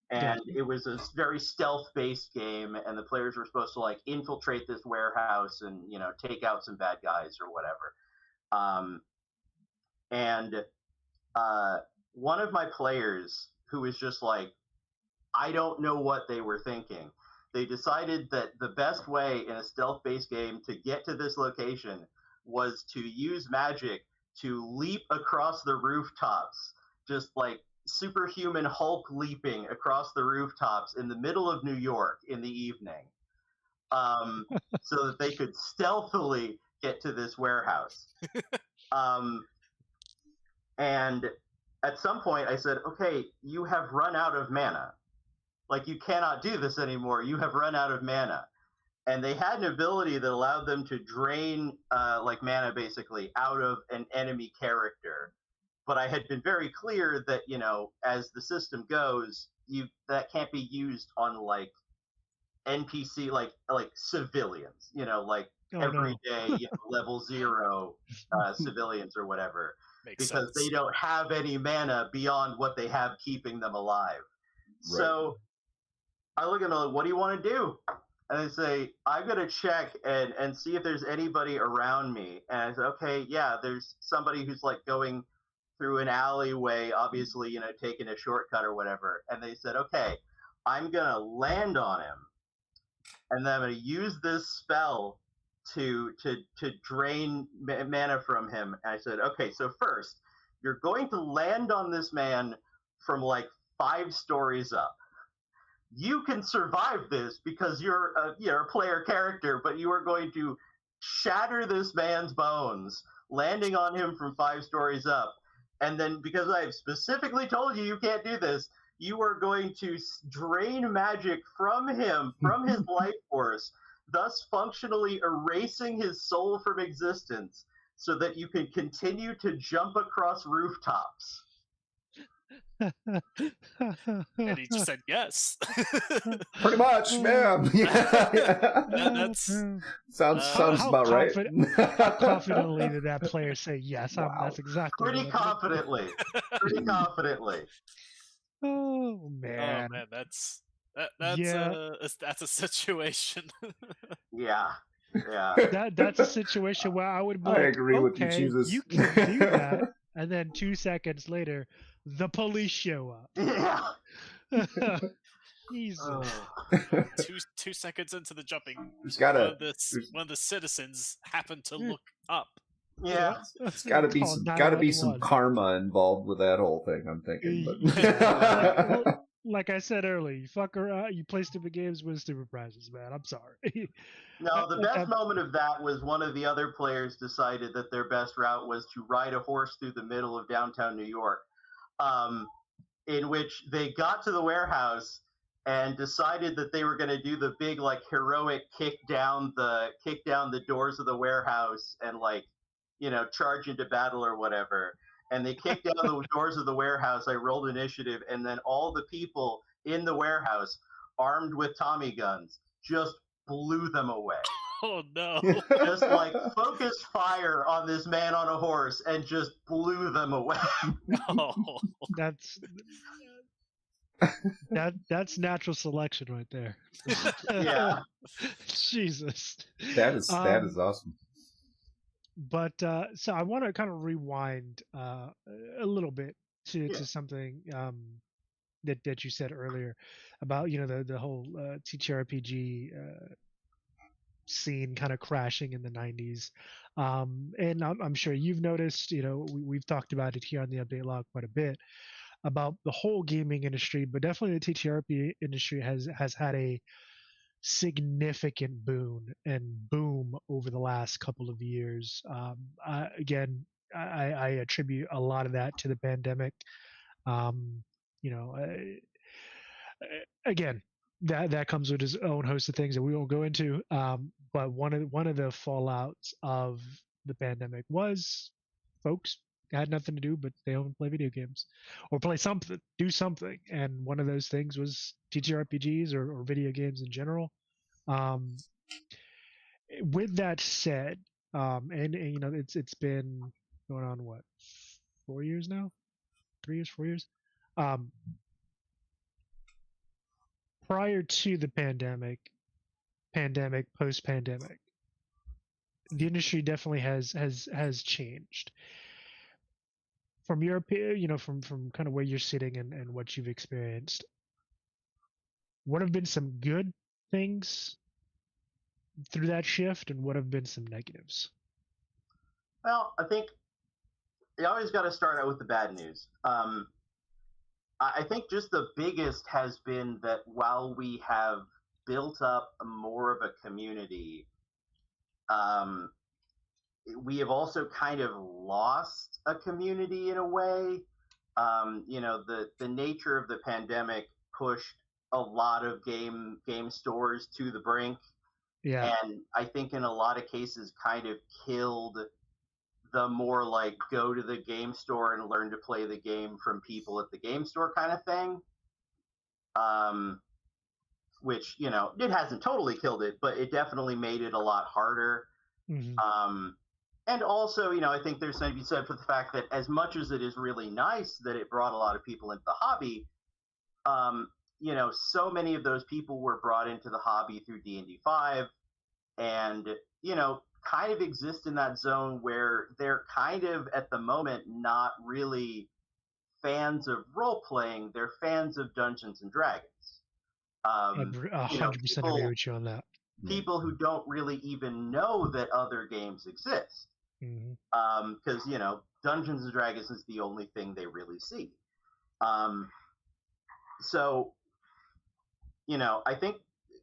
And it was a very stealth-based game, and the players were supposed to like infiltrate this warehouse and take out some bad guys or whatever. And one of my players who was just like, I don't know what they were thinking. They decided that the best way in a stealth-based game to get to this location was to use magic to leap across the rooftops, just like superhuman Hulk leaping across the rooftops in the middle of New York in the evening, so that they could stealthily get to this warehouse. And at some point I said, okay, you have run out of mana. Like, you cannot do this anymore. You have run out of mana. And they had an ability that allowed them to drain like mana basically out of an enemy character. But I had been very clear that, you know, as the system goes, that can't be used on like NPC, like civilians, you know, like everyday, you know, level 0 civilians or whatever. Makes because sense. they don't have any mana beyond what they have keeping them alive. Right. So I look at them like, what do you want to do? And I say, I'm going to check and see if there's anybody around me. And I say, okay, yeah, there's somebody who's like going through an alleyway, obviously, you know, taking a shortcut or whatever. And they said, okay, I'm going to land on him. And then I'm going to use this spell to drain mana from him. And I said, okay, so first, you're going to land on this man from like 5 stories up. You can survive this because you're a player character, but you are going to shatter this man's bones, landing on him from 5 stories up. And then, because I've specifically told you you can't do this, you are going to drain magic from him, from his life force, thus functionally erasing his soul from existence so that you can continue to jump across rooftops. And he just said yes. Pretty much, ma'am. Yeah. That's sounds about right. How confidently did that player say yes? Wow. That's exactly pretty confidently. Pretty confidently. Oh man. Oh man, that's yeah. That's a situation. Yeah. That's a situation where I would be like, agree with you, Jesus. You can do that. And then 2 seconds later, the police show up. Yeah. Jesus. 2 seconds into the jumping, one of the citizens happened to look up. Yeah. It's gotta be some karma involved with that whole thing, I'm thinking. But. Like I said earlier, you fuck around, you play stupid games, win stupid prizes, man. I'm sorry. No, the best moment of that was one of the other players decided that their best route was to ride a horse through the middle of downtown New York, in which they got to the warehouse and decided that they were going to do the big, like, heroic kick down the doors of the warehouse and, like, you know, charge into battle or whatever. And they kicked down the doors of the warehouse. I rolled initiative, and then all the people in the warehouse, armed with Tommy guns, just blew them away. Oh no! Just like focused fire on this man on a horse and just blew them away. Oh. That's natural selection right there. Yeah. Jesus. That is awesome. But so I want to kind of rewind a little bit to something that you said earlier about, you know, the whole TTRPG scene kind of crashing in the 90s. And I'm sure you've noticed, you know, we've talked about it here on the update log quite a bit about the whole gaming industry, but definitely the TTRPG industry has had a significant boom over the last couple of years. I attribute a lot of that to the pandemic. You know, again, that comes with its own host of things that we won't go into. But one of the fallouts of the pandemic was folks had nothing to do but stay home and play video games or do something. And one of those things was TTRPGs or video games in general. With that said, and you know, it's been going on what, 4 years now, 3 years, 4 years. Prior to the pandemic, post-pandemic, the industry definitely has changed. From your opinion, from kind of where you're sitting and what you've experienced, what have been some good things through that shift, and what have been some negatives? Well, I think you always got to start out with the bad news. I think just the biggest has been that while we have built up more of a community, um, we have also kind of lost a community in a way. The nature of the pandemic pushed a lot of game stores to the brink, Yeah. and I think in a lot of cases kind of killed the more like go to the game store and learn to play the game from people at the game store kind of thing. Um, which it hasn't totally killed it, but it definitely made it a lot harder. Mm-hmm. And also, I think there's something to be said for the fact that as much as it is really nice that it brought a lot of people into the hobby, so many of those people were brought into the hobby through D&D 5, and kind of exist in that zone where they're kind of at the moment not really fans of role playing; they're fans of Dungeons and Dragons. I'd 100% agree with you on that. People who don't really even know that other games exist, because Dungeons and Dragons is the only thing they really see. So I think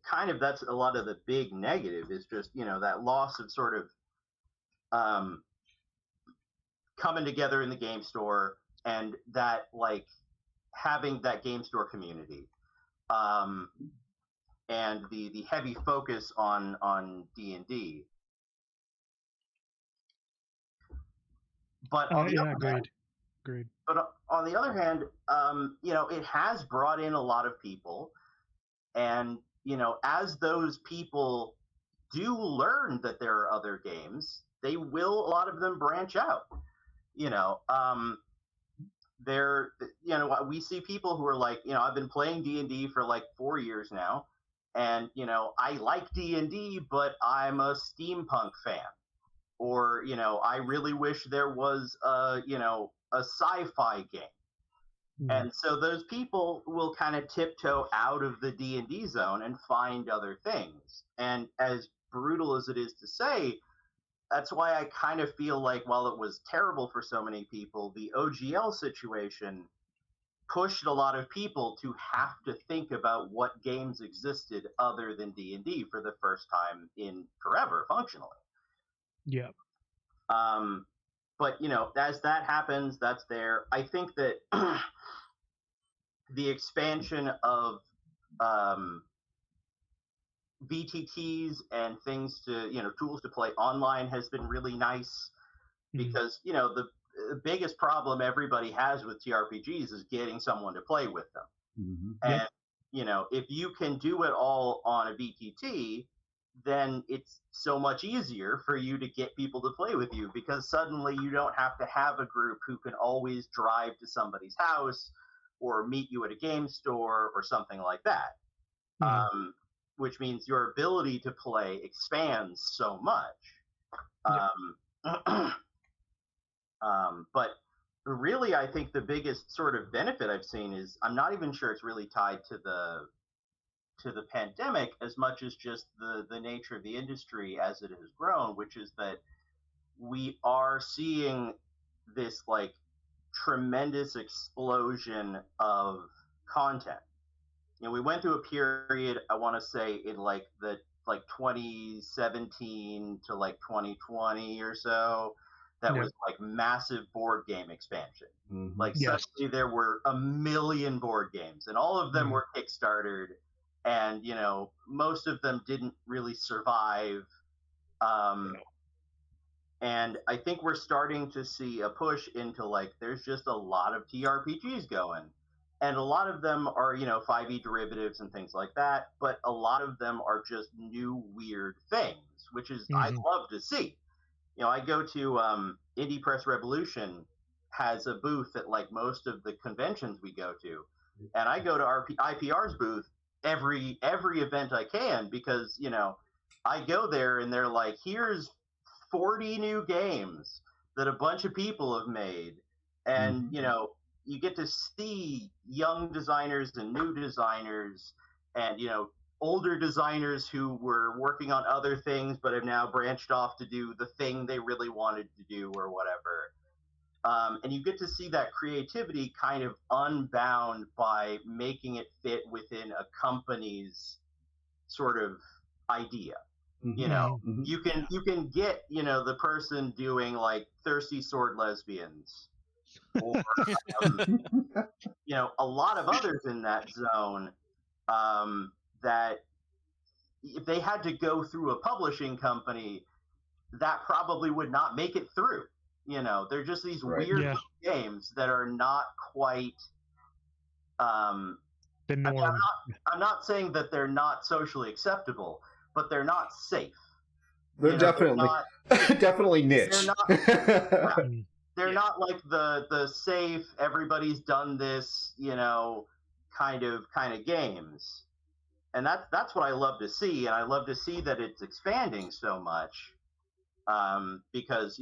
kind of that's a lot of the big negative is just that loss of sort of coming together in the game store and that like having that game store community. And the heavy focus on D&D. But on the other hand, agreed. But on the other hand, it has brought in a lot of people, and as those people do learn that there are other games, a lot of them branch out. We see people who are like, I've been playing D&D for like 4 years now, and I like D&D, but I'm a steampunk fan, or I really wish there was a sci-fi game. And so those people will kind of tiptoe out of the D&D zone and find other things. And as brutal as it is to say, that's why I kind of feel like while it was terrible for so many people, the OGL situation pushed a lot of people to have to think about what games existed other than D&D for the first time in forever, functionally. Yeah. But as that happens, that's there. I think that the expansion of VTTs and things to tools to play online has been really nice, because the biggest problem everybody has with TRPGs is getting someone to play with them. And if you can do it all on a VTT, then it's so much easier for you to get people to play with you, because suddenly you don't have to have a group who can always drive to somebody's house or meet you at a game store or something like that. Which means your ability to play expands so much. But really, I think the biggest sort of benefit I've seen is, I'm not even sure it's really tied to the pandemic as much as just the nature of the industry as it has grown, which is that we are seeing this like tremendous explosion of content. We went through a period, I want to say in like 2017 to like 2020 or so, that was like massive board game expansion. Like suddenly there were a million board games, and all of them were Kickstartered, and most of them didn't really survive. And I think we're starting to see a push into like there's just a lot of TRPGs going, and a lot of them are 5e derivatives and things like that, but a lot of them are just new weird things, which is I love to see. I go to Indie Press Revolution has a booth at like most of the conventions we go to, and I go to our IPR's booth every event I can, because I go there and they're like, here's 40 new games that a bunch of people have made, and you get to see young designers and new designers, and older designers who were working on other things but have now branched off to do the thing they really wanted to do or whatever. And you get to see that creativity kind of unbound by making it fit within a company's sort of idea. You can get the person doing like Thirsty Sword Lesbians, or a lot of others in that zone, that if they had to go through a publishing company, that probably would not make it through. They're just these weird games that are not quite the norm. I'm not saying that they're not socially acceptable, but they're not safe. They're definitely definitely niche. They're not like the safe, everybody's done this, kind of games. And that's what I love to see, and I love to see that it's expanding so much, because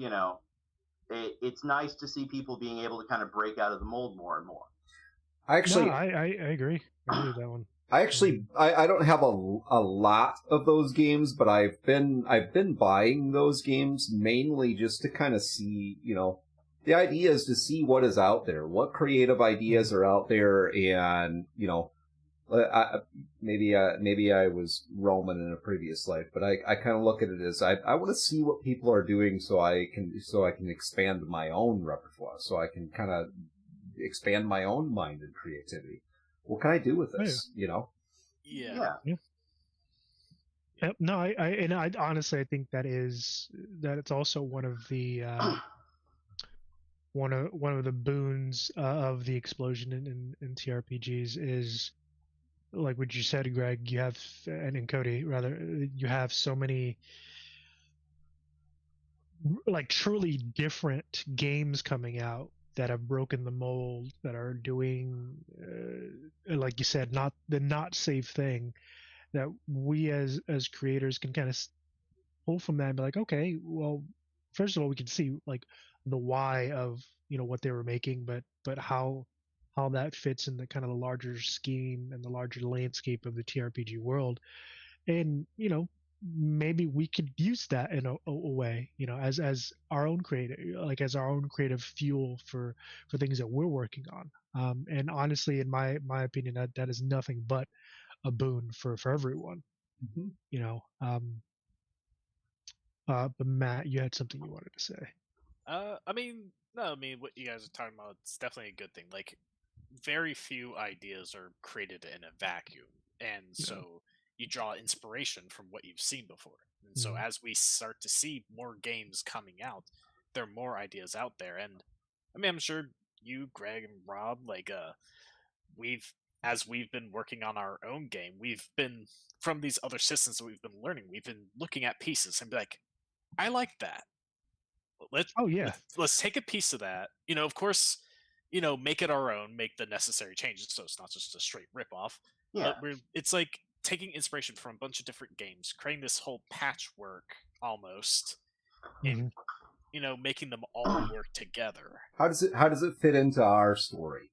it's nice to see people being able to kind of break out of the mold more and more. I agree. I agree with that one. I don't have a lot of those games, but I've been buying those games mainly just to kind of see, the idea is to see what is out there, what creative ideas are out there, and maybe I was Roman in a previous life, but I kind of look at it as I want to see what people are doing so I can expand my own repertoire, so I can kind of expand my own mind and creativity. What can I do with this? Yeah. No, I honestly I think that it's also one of the one of the boons of the explosion in TRPGs is, like what you said, Greg. You have, and in Cody rather, you have so many like truly different games coming out that have broken the mold, that are doing, like you said, not safe thing, that we as creators can kind of pull from that and be like, okay, well, first of all, we can see like the why of what they were making, but how that fits in the kind of the larger scheme and the larger landscape of the TRPG world, and maybe we could use that in a way, as our own creative fuel for things that we're working on. And honestly, in my opinion, that is nothing but a boon for everyone. But Matt, you had something you wanted to say. What you guys are talking about, it's definitely a good thing. Like, very few ideas are created in a vacuum, and so you draw inspiration from what you've seen before. And so as we start to see more games coming out, there are more ideas out there. And I'm sure you, Greg, and Rob, as we've been working on our own game, we've been, from these other systems that we've been learning, we've been looking at pieces and be like, I like that. Let's take a piece of that. Of course, make it our own, make the necessary changes so it's not just a straight ripoff. Yeah. But it's like taking inspiration from a bunch of different games, creating this whole patchwork almost, and making them all work together. How does it fit into our story?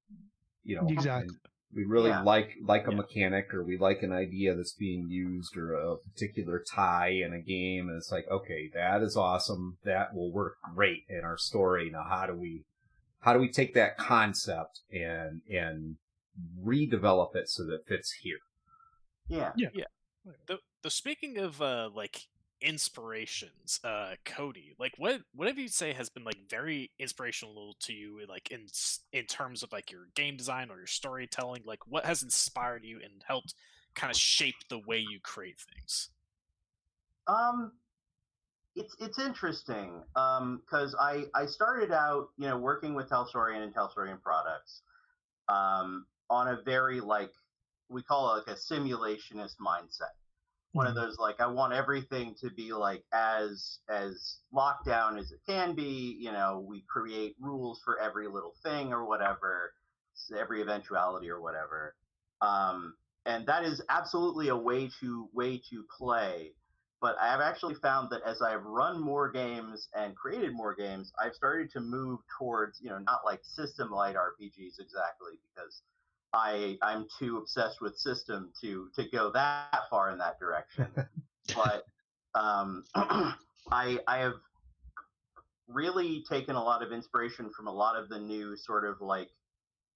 Exactly. We really like a mechanic, or we like an idea that's being used, or a particular tie in a game, and it's like, okay, that is awesome. That will work great in our story. Now, how do we take that concept and redevelop it so that it fits here? Yeah. The speaking of inspirations, Cody, what have you say has been very inspirational to you, in terms of your game design or your storytelling? What has inspired you and helped kind of shape the way you create things? It's interesting, because I started out working with Telsorian and Telsorian products, on a very we call it a simulationist mindset. One of those I want everything to be as locked down as it can be. We create rules for every little thing or whatever, every eventuality or whatever. And that is absolutely a way to play. But I've actually found that as I've run more games and created more games, I've started to move towards, not like system light RPGs exactly, because I'm too obsessed with system to go that far in that direction. But I have really taken a lot of inspiration from a lot of the new sort of like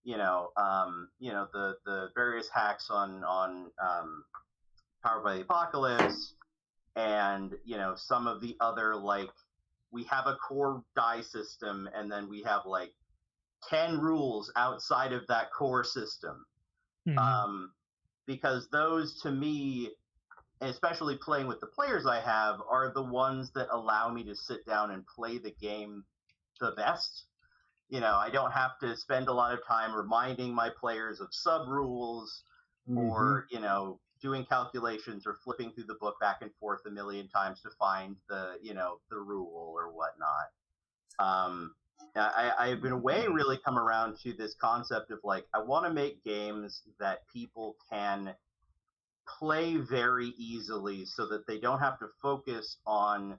the various hacks on Powered by the Apocalypse, and some of the other, like, we have a core die system, and then we have like 10 rules outside of that core system. Because those, to me, especially playing with the players I have, are the ones that allow me to sit down and play the game the best. I don't have to spend a lot of time reminding my players of sub rules, or doing calculations or flipping through the book back and forth a million times to find the rule or whatnot. I've in a way really come around to this concept of, like, I want to make games that people can play very easily, so that they don't have to focus on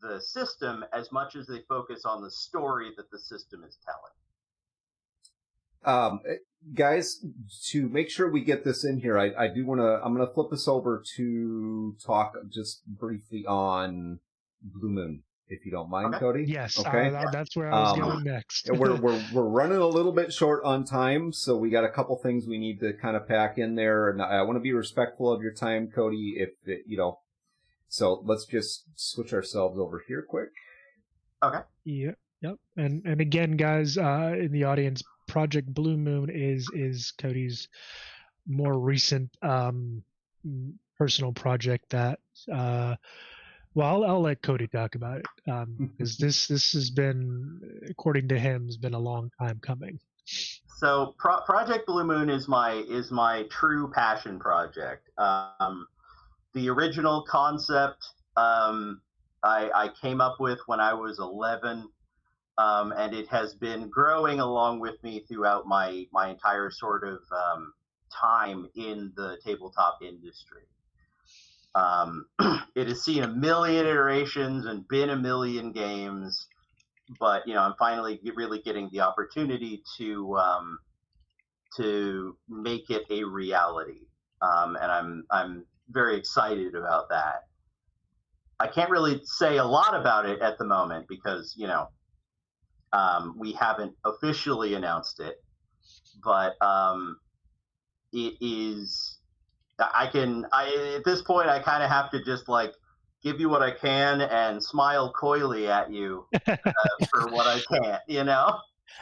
the system as much as they focus on the story that the system is telling. Guys, to make sure we get this in here, I'm going to flip this over to talk just briefly on Blue Moon, if you don't mind, Okay. Cody. Yes. Okay. That's where I was going next. we're running a little bit short on time, so we got a couple things we need to kind of pack in there, and I want to be respectful of your time, Cody. So let's just switch ourselves over here quick. Okay. Yeah. Yep. And again, guys, in the audience, Project Blue Moon is Cody's more recent personal project that I'll let Cody talk about it, because this has been, according to him, has been a long time coming. So Project Blue Moon is my true passion project. The original concept I came up with when I was 11. And it has been growing along with me throughout my entire sort of time in the tabletop industry. It has seen a million iterations and been a million games, but I'm finally really getting the opportunity to make it a reality, and I'm very excited about that. I can't really say a lot about it at the moment because we haven't officially announced it, but it is. At this point, I kind of have to just like give you what I can and smile coyly at you for what I can't. Yeah,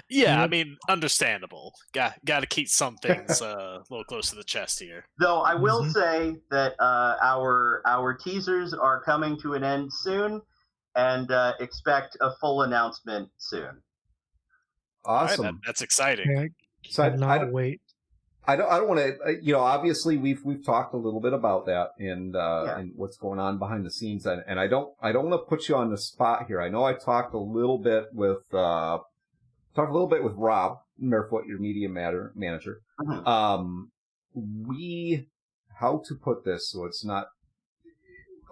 Yep. I mean, understandable. Got to keep some things a little close to the chest here. Though I will say that our teasers are coming to an end soon, and expect a full announcement soon. Awesome. Right, that's exciting. Yeah, So I cannot wait. I don't want to, obviously we've talked a little bit about that and what's going on behind the scenes. And I don't want to put you on the spot here. I know I talked a little bit with Rob Marefoot, your media manager. Mm-hmm. How to put this so it's not,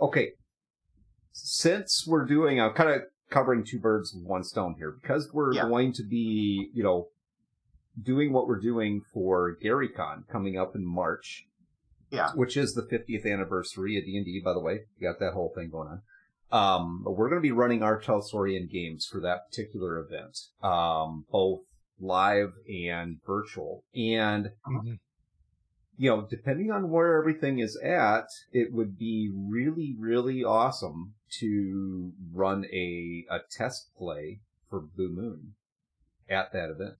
okay. Since we're doing, I'm kind of covering two birds with one stone here, because we're going to be, doing what we're doing for GaryCon coming up in March, which is the 50th anniversary of D&D, by the way. You got that whole thing going on. But we're going to be running our Telsorian games for that particular event, both live and virtual. And, depending on where everything is at, it would be really, really awesome to run a test play for Blue Moon at that event.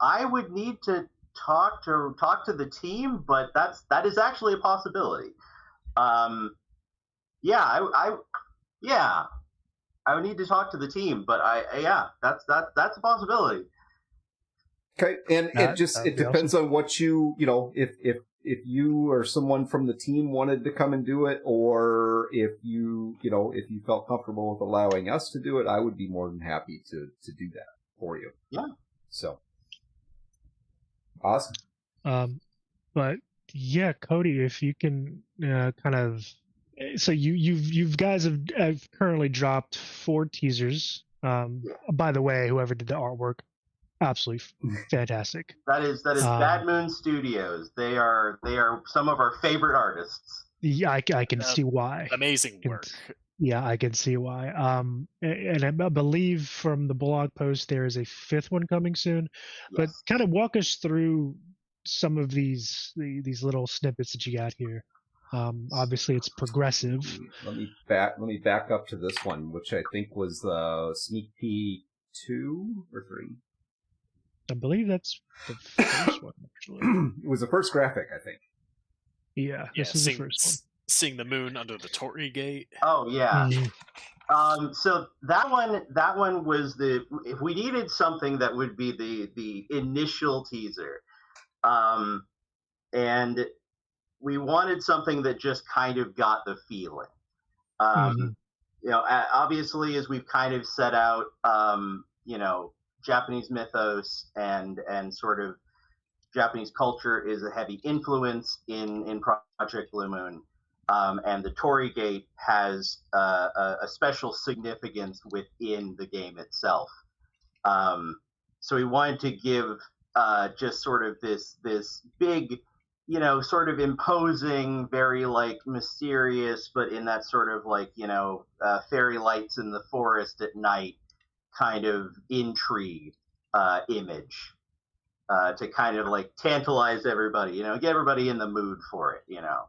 I would need to talk to the team, but that is actually a possibility. I would need to talk to the team, but that's a possibility. Okay, and it depends on what if you or someone from the team wanted to come and do it, or if you felt comfortable with allowing us to do it, I would be more than happy to do that for you. Yeah. So. Awesome. But yeah, Cody, if you can kind of So you guys have currently dropped 4 teasers. By the way, whoever did the artwork, absolutely fantastic. That is Bad Moon Studios. They are some of our favorite artists. Yeah, I can see why. Amazing work. Yeah, I can see why. And I believe from the blog post there is a 5th one coming soon. Yes. But kind of walk us through some of these little snippets that you got here. Obviously, it's progressive. Let me back up to this one, which I think was the sneak peek 2 or 3. I believe that's the first one, actually. It was the first graphic, I think. Yeah, this is the first one. Seeing the moon under the Torii Gate. Oh yeah. So that one was if we needed something that would be the initial teaser, and we wanted something that just kind of got the feeling. You know, obviously, as we've kind of set out, you know, Japanese mythos and sort of Japanese culture is a heavy influence in Project Blue Moon. And the Torii Gate has a special significance within the game itself. So we wanted to give just sort of this big, you know, sort of imposing, very like mysterious, but in that sort of like, you know, fairy lights in the forest at night kind of intrigue image to kind of like tantalize everybody, you know, get everybody in the mood for it, you know.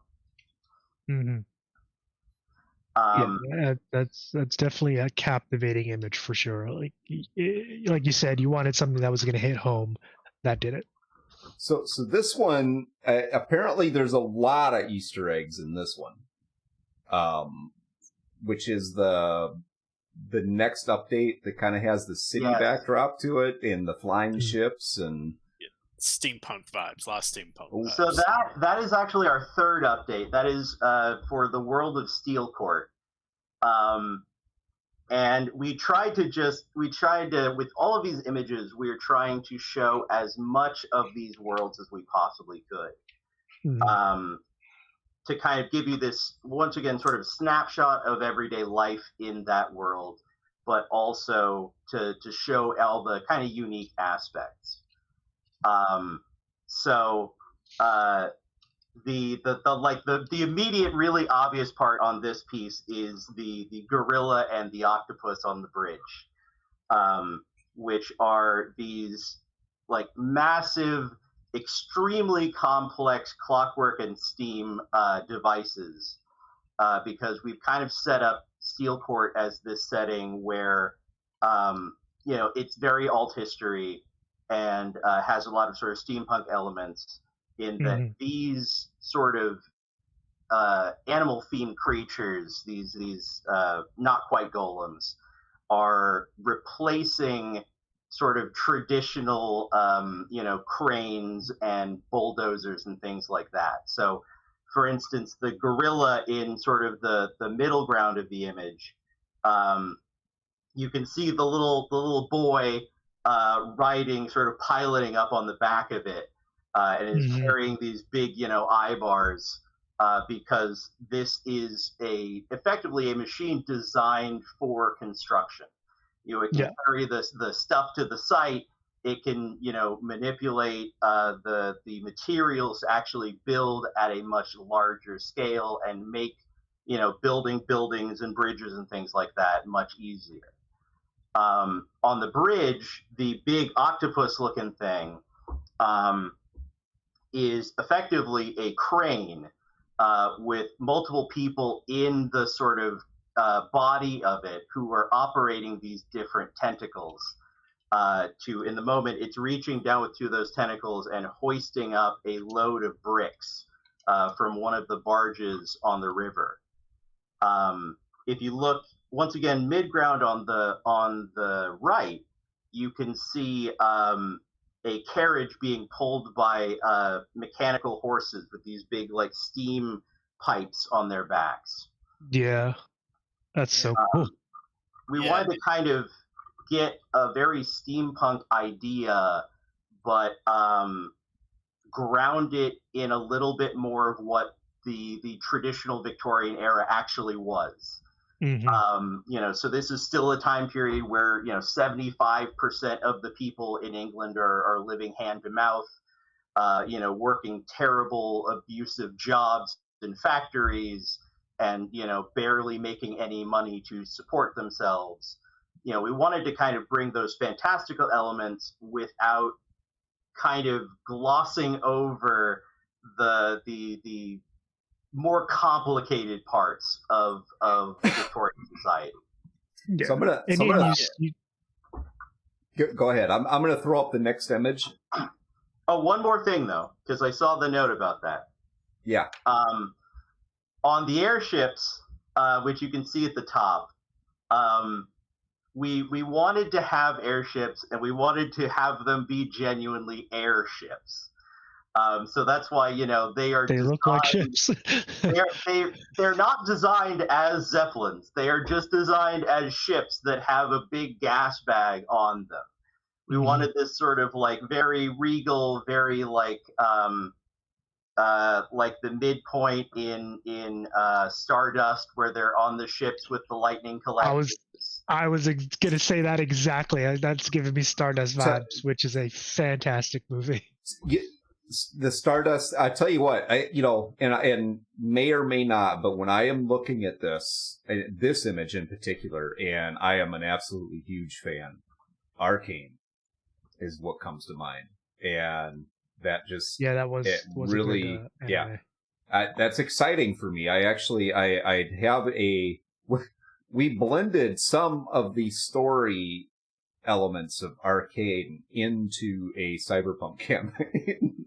Yeah, that's definitely a captivating image for sure. Like you said, you wanted something that was going to hit home. That did it. So this one, apparently there's a lot of Easter eggs in this one, which is the next update that kind of has the city backdrop to it and the flying ships and steampunk vibes, a lot of steampunk vibes. So that is actually our 3rd update. That is for the world of Steel Court. And we tried to, with all of these images, we are trying to show as much of these worlds as we possibly could. To kind of give you this, once again, sort of snapshot of everyday life in that world, but also to show all the kind of unique aspects. The immediate, really obvious part on this piece is the gorilla and the octopus on the bridge, which are these like massive, extremely complex clockwork and steam devices, because we've kind of set up Steel Court as this setting where you know, it's very alt history and has a lot of sort of steampunk elements in that these sort of animal themed creatures, these not quite golems, are replacing sort of traditional you know, cranes and bulldozers and things like that. So for instance, the gorilla in sort of the middle ground of the image, you can see the little boy riding, sort of piloting up on the back of it, and is carrying these big, you know, eye bars, because this is effectively a machine designed for construction. You know, it can carry the stuff to the site. It can, you know, manipulate the materials to actually build at a much larger scale and make, you know, building buildings and bridges and things like that much easier. On the bridge, the big octopus-looking thing is effectively a crane with multiple people in the sort of body of it who are operating these different tentacles. In the moment, it's reaching down with 2 of those tentacles and hoisting up a load of bricks from one of the barges on the river. If you look once again mid-ground on the right, you can see a carriage being pulled by mechanical horses with these big like steam pipes on their backs. Yeah, that's so cool. We wanted to kind of get a very steampunk idea, but ground it in a little bit more of what the traditional Victorian era actually was. Mm-hmm. So this is still a time period where 75% of the people in England are living hand to mouth, working terrible, abusive jobs in factories, and barely making any money to support themselves. We wanted to kind of bring those fantastical elements without kind of glossing over the more complicated parts of Victorian society. Yeah. So I'm gonna go ahead. I'm gonna throw up the next image. Oh, one more thing though, because I saw the note about that. Yeah. On the airships, which you can see at the top, we wanted to have airships, and we wanted to have them be genuinely airships. So that's why they are. They look like ships. they're not designed as Zeppelins. They are just designed as ships that have a big gas bag on them. We wanted this sort of like very regal, very like the midpoint in Stardust, where they're on the ships with the lightning collectors. I was gonna say that exactly. That's giving me Stardust vibes, which is a fantastic movie. The Stardust. I tell you what, and may or may not, but when I am looking at this image in particular, and I am an absolutely huge fan, Arcane is what comes to mind, and that just that was really a good, that's exciting for me. I have we blended some of the story elements of Arcane into a cyberpunk campaign.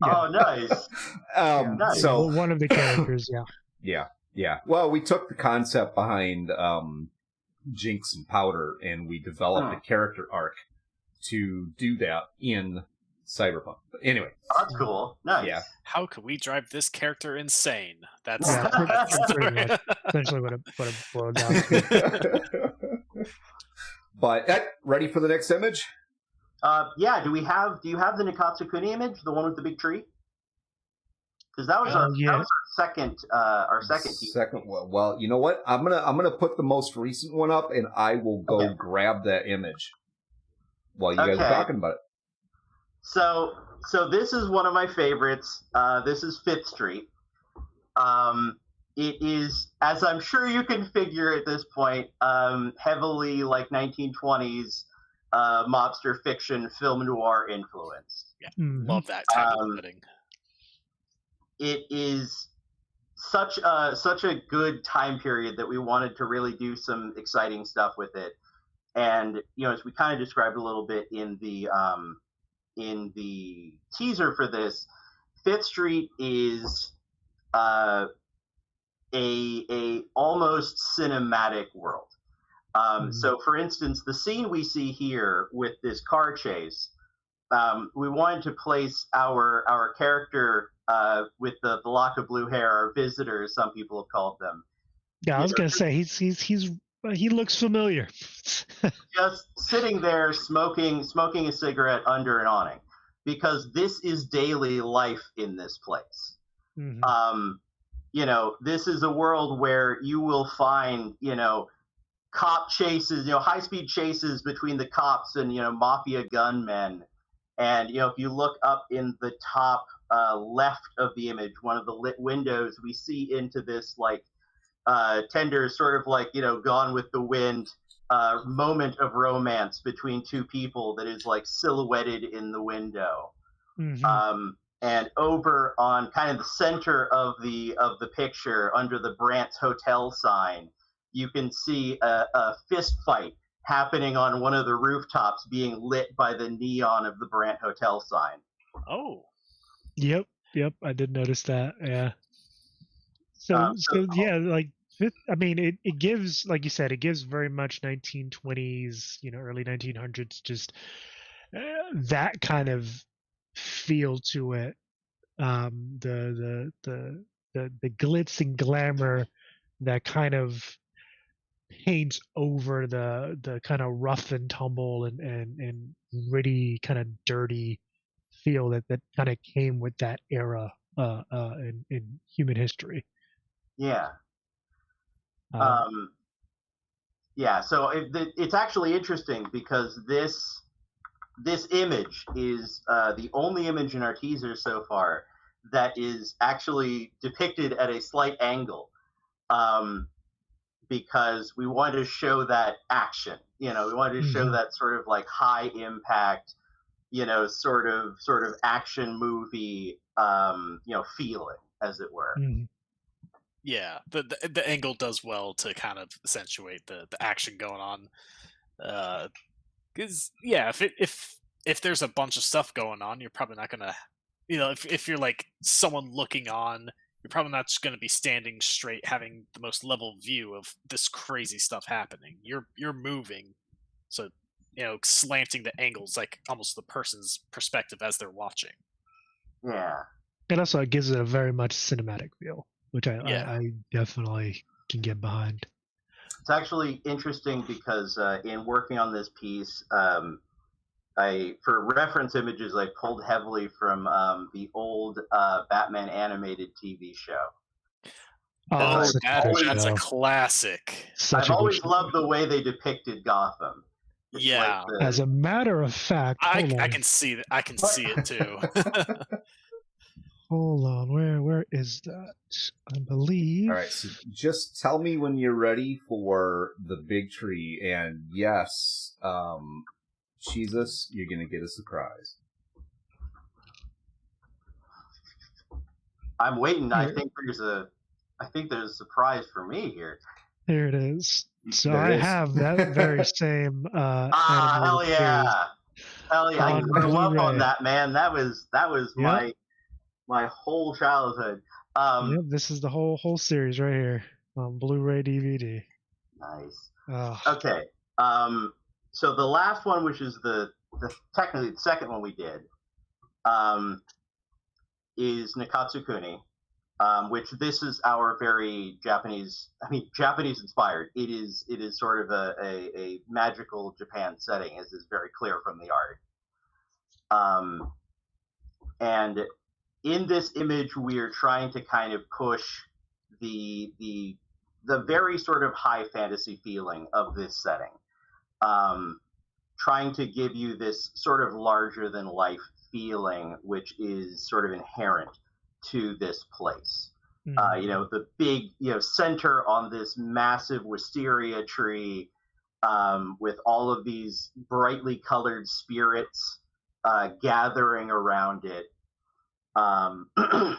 Oh, nice. Nice. So one of the characters, yeah. Well, we took the concept behind Jinx and Powder, and we developed a character arc to do that in cyberpunk. But anyway, that's cool. Nice. Yeah. How can we drive this character insane? That's pretty much essentially what it boiled down to. But ready for the next image? Yeah. Do you have the Nikatsu Kuni image, the one with the big tree? Because that was our second second one. Well, you know what? I'm gonna put the most recent one up, and I will go grab that image while you guys are talking about it. So this is one of my favorites. This is 5th Street. It is, as I'm sure you can figure at this point, heavily like 1920s mobster fiction, film noir influenced. Yeah, love that type of setting. It is such a good time period that we wanted to really do some exciting stuff with it. And as we kind of described a little bit in the teaser for this, 5th Street is a almost cinematic world. So, for instance, the scene we see here with this car chase, we wanted to place our character with the lock of blue hair, our visitor, as some people have called them. Yeah, I was gonna say he looks familiar. Just sitting there smoking a cigarette under an awning, because this is daily life in this place. This is a world where you will find cop chases, high-speed chases between the cops and mafia gunmen. And if you look up in the top left of the image, one of the lit windows, we see into this like tender sort of like Gone with the Wind moment of romance between two people that is like silhouetted in the window. And over on kind of the center of the picture, under the Brant's Hotel sign, you can see a fist fight happening on one of the rooftops, being lit by the neon of the Brant Hotel sign. Oh. Yep, I did notice that. Yeah. So yeah, like I mean, it gives, like you said, it gives very much 1920s, early 1900s, just that kind of feel to it. The glitz and glamour that kind of paints over the kind of rough and tumble and gritty, kind of dirty feel that kind of came with that era. in human history. Yeah. Yeah. So it's actually interesting because this image is the only image in our teaser so far that is actually depicted at a slight angle, because we wanted to show that action. We wanted to show that sort of like high impact, sort of action movie, feeling, as it were. Yeah, the angle does well to kind of accentuate the action going on. Because if there's a bunch of stuff going on, you're probably not gonna, if you're like someone looking on, you're probably not just gonna be standing straight, having the most level view of this crazy stuff happening. You're moving, so slanting the angles like almost the person's perspective as they're watching. Yeah. And also, it gives it a very much cinematic feel, which I definitely can get behind. It's actually interesting because in working on this piece, for reference images, I pulled heavily from the old Batman animated TV show. Oh, that's a classic. I've always loved the way they depicted Gotham. Yeah. As a matter of fact, I can see that. I can see it too. Hold on, where is that? I believe. All right, so just tell me when you're ready for the big tree, and yes, Jesus, you're gonna get a surprise. I'm waiting. I think there's a surprise for me here. There it is. So I have that very same. Hell yeah! Hell yeah! I grew up on that, man. That was my whole childhood. Yep, this is the whole series right here on Blu-ray DVD. Nice. Okay. So the last one, which is the technically the second one we did, is Nikatsukuni, which this is our very Japanese inspired. It is sort of a magical Japan setting, as is very clear from the art. And in this image, we are trying to kind of push the very sort of high fantasy feeling of this setting, trying to give you this sort of larger than life feeling, which is sort of inherent to this place. The big, center on this massive wisteria tree, with all of these brightly colored spirits gathering around it.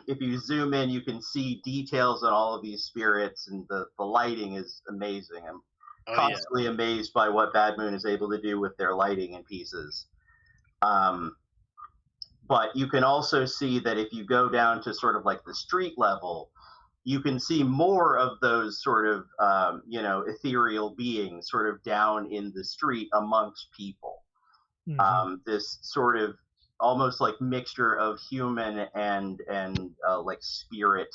If you zoom in, you can see details on all of these spirits, and the lighting is amazing. I'm constantly amazed by what Bad Moon is able to do with their lighting in pieces. But you can also see that if you go down to sort of like the street level, you can see more of those sort of, ethereal beings sort of down in the street amongst people. This sort of almost like mixture of human and like spirit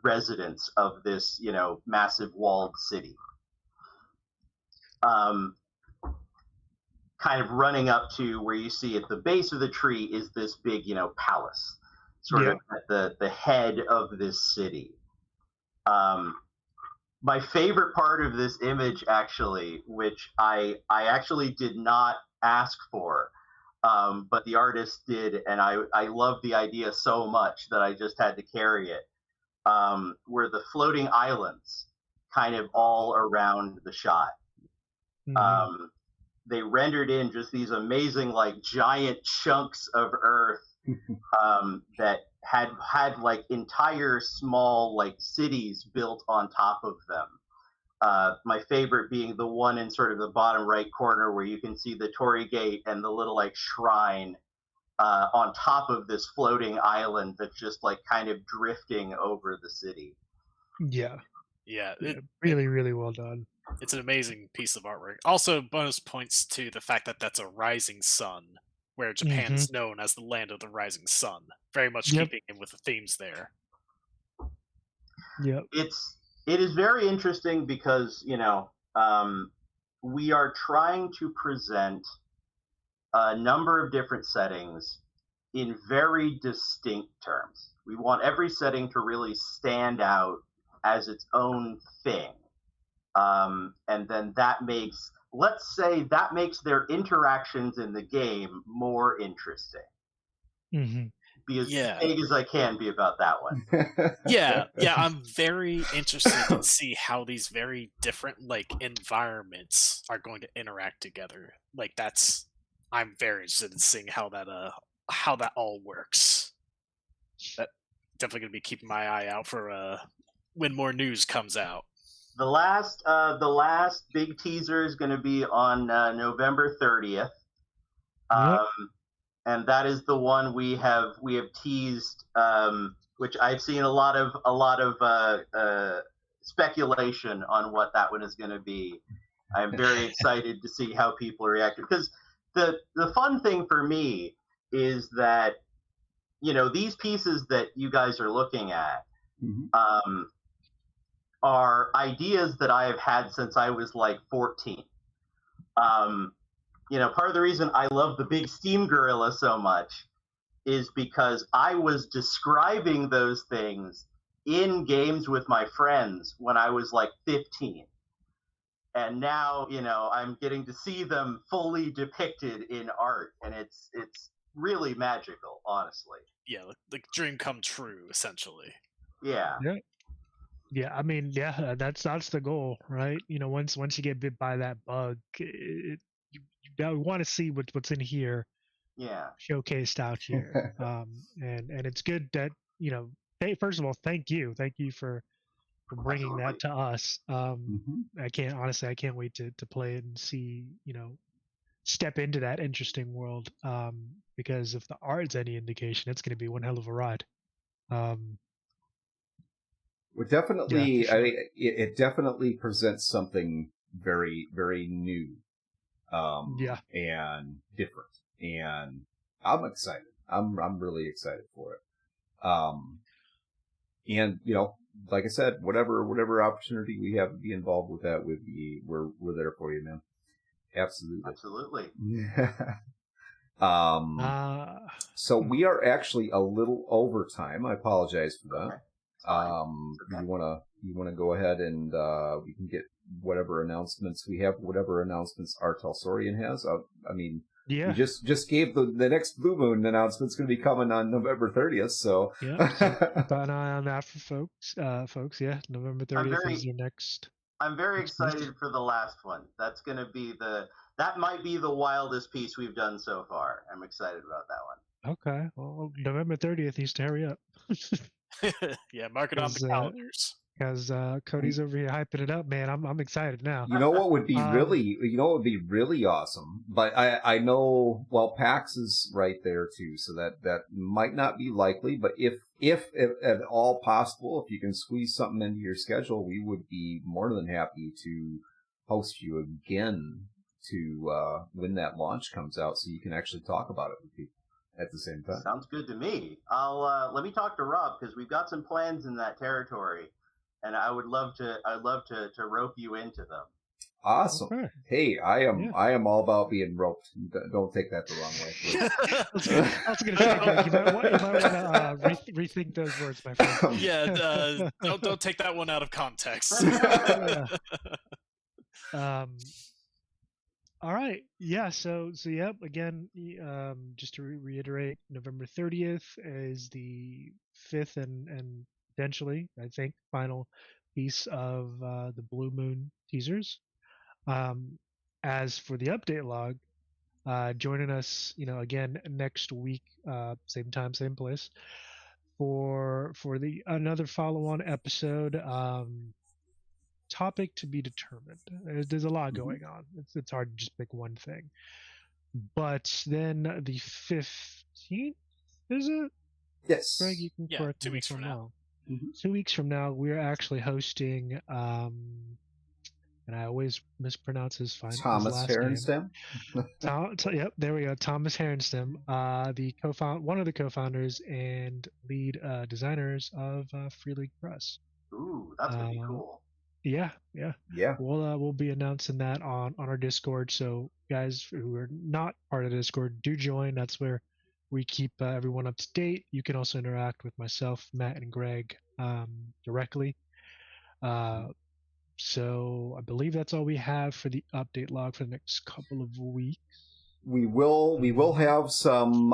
residents of this, massive walled city. Kind of running up to where you see at the base of the tree is this big, palace, sort of at the head of this city. My favorite part of this image, actually, which I actually did not ask for, but the artist did, and I love the idea so much that I just had to carry it, were the floating islands kind of all around the shot. They rendered in just these amazing, like, giant chunks of earth that had like entire small like cities built on top of them. My favorite being the one in sort of the bottom right corner where you can see the Torii Gate and the little like shrine on top of this floating island that's just like kind of drifting over the city. Yeah, really, really well done. It's an amazing piece of artwork. Also, bonus points to the fact that that's a rising sun, where Japan is known as the land of the rising sun. Very much keeping in with the themes there. Yep. It is very interesting because, we are trying to present a number of different settings in very distinct terms. We want every setting to really stand out as its own thing. And then that makes, let's say, that makes their interactions in the game more interesting. Mm-hmm. Be as vague as I can be about that one. Yeah, I'm very interested to see how these very different environments are going to interact together. I'm very interested in seeing how that all works. That definitely gonna be keeping my eye out for when more news comes out. The last big teaser is going to be on November 30th. And that is the one we have teased, which I've seen a lot of speculation on what that one is going to be. I'm very excited to see how people react, because the fun thing for me is that, you know, these pieces that you guys are looking at are ideas that I have had since I was like 14. You know, part of the reason I love the big steam gorilla so much is because I was describing those things in games with my friends when I was like 15. And now, you know, I'm getting to see them fully depicted in art, and it's really magical, honestly. Yeah, the dream come true, essentially. Yeah. Yeah, I mean, yeah, that's the goal, right? You know, once you get bit by that bug, you want to see what's in here, showcased out here, and it's good that, you know, first of all, thank you for bringing that to us. I can't wait to play it and see, you know, step into that interesting world, because if the art's any indication, it's going to be one hell of a ride. Well, definitely, yeah, sure. it definitely presents something very, very new, and different, and I'm excited. I'm really excited for it. And you know, like I said, whatever opportunity we have to be involved with that, we're there for you, man. Absolutely. So we are actually a little over time. I apologize for that. You wanna go ahead and we can get whatever announcements we have, whatever announcements R. Talsorian has. I mean, we just gave the next Blue Moon announcement's going to be coming on November 30th. So keep an eye on that for folks. Yeah, November 30th is your next. I'm very excited for the last one. That's going to be that might be the wildest piece we've done so far. I'm excited about that one. Okay, well, November 30th needs to hurry up. Yeah, mark it on the calendars. Because Cody's over here hyping it up, man. I'm excited now. You know what would be really awesome? But I know, well, PAX is right there too, so that might not be likely. But if at all possible, if you can squeeze something into your schedule, we would be more than happy to host you again to when that launch comes out, so you can actually talk about it with people at the same time. Sounds good to me. I'll let me talk to Rob, because we've got some plans in that territory, and I'd love to rope you into them. Awesome. Okay. Hey, I am all about being roped. Don't take that the wrong way. I was going to say, you might want to rethink those words, my friend. Yeah, don't take that one out of context. All right. Yeah. So yep. Again, just to reiterate, November 30th is the 5th and potentially, I think, final piece of the Blue Moon teasers. As for the update log, joining us, you know, again next week, same time, same place, for another follow-on episode. Topic to be determined. There's a lot going on. It's hard to just pick one thing. But then the 15th, is it? Yes. Greg, you can correct 2 weeks from now. 2 weeks from now, we're actually hosting, and I always mispronounce his Thomas Herenstam. Yep, there we go. Thomas Herenstam, one of the co-founders and lead designers of Free League Press. Ooh, that's gonna be cool. Yeah. We'll be announcing that on our Discord. So guys who are not part of Discord, do join. That's where we keep everyone up to date. You can also interact with myself, Matt, and Greg directly. So I believe that's all we have for the update log for the next couple of weeks. We will have some.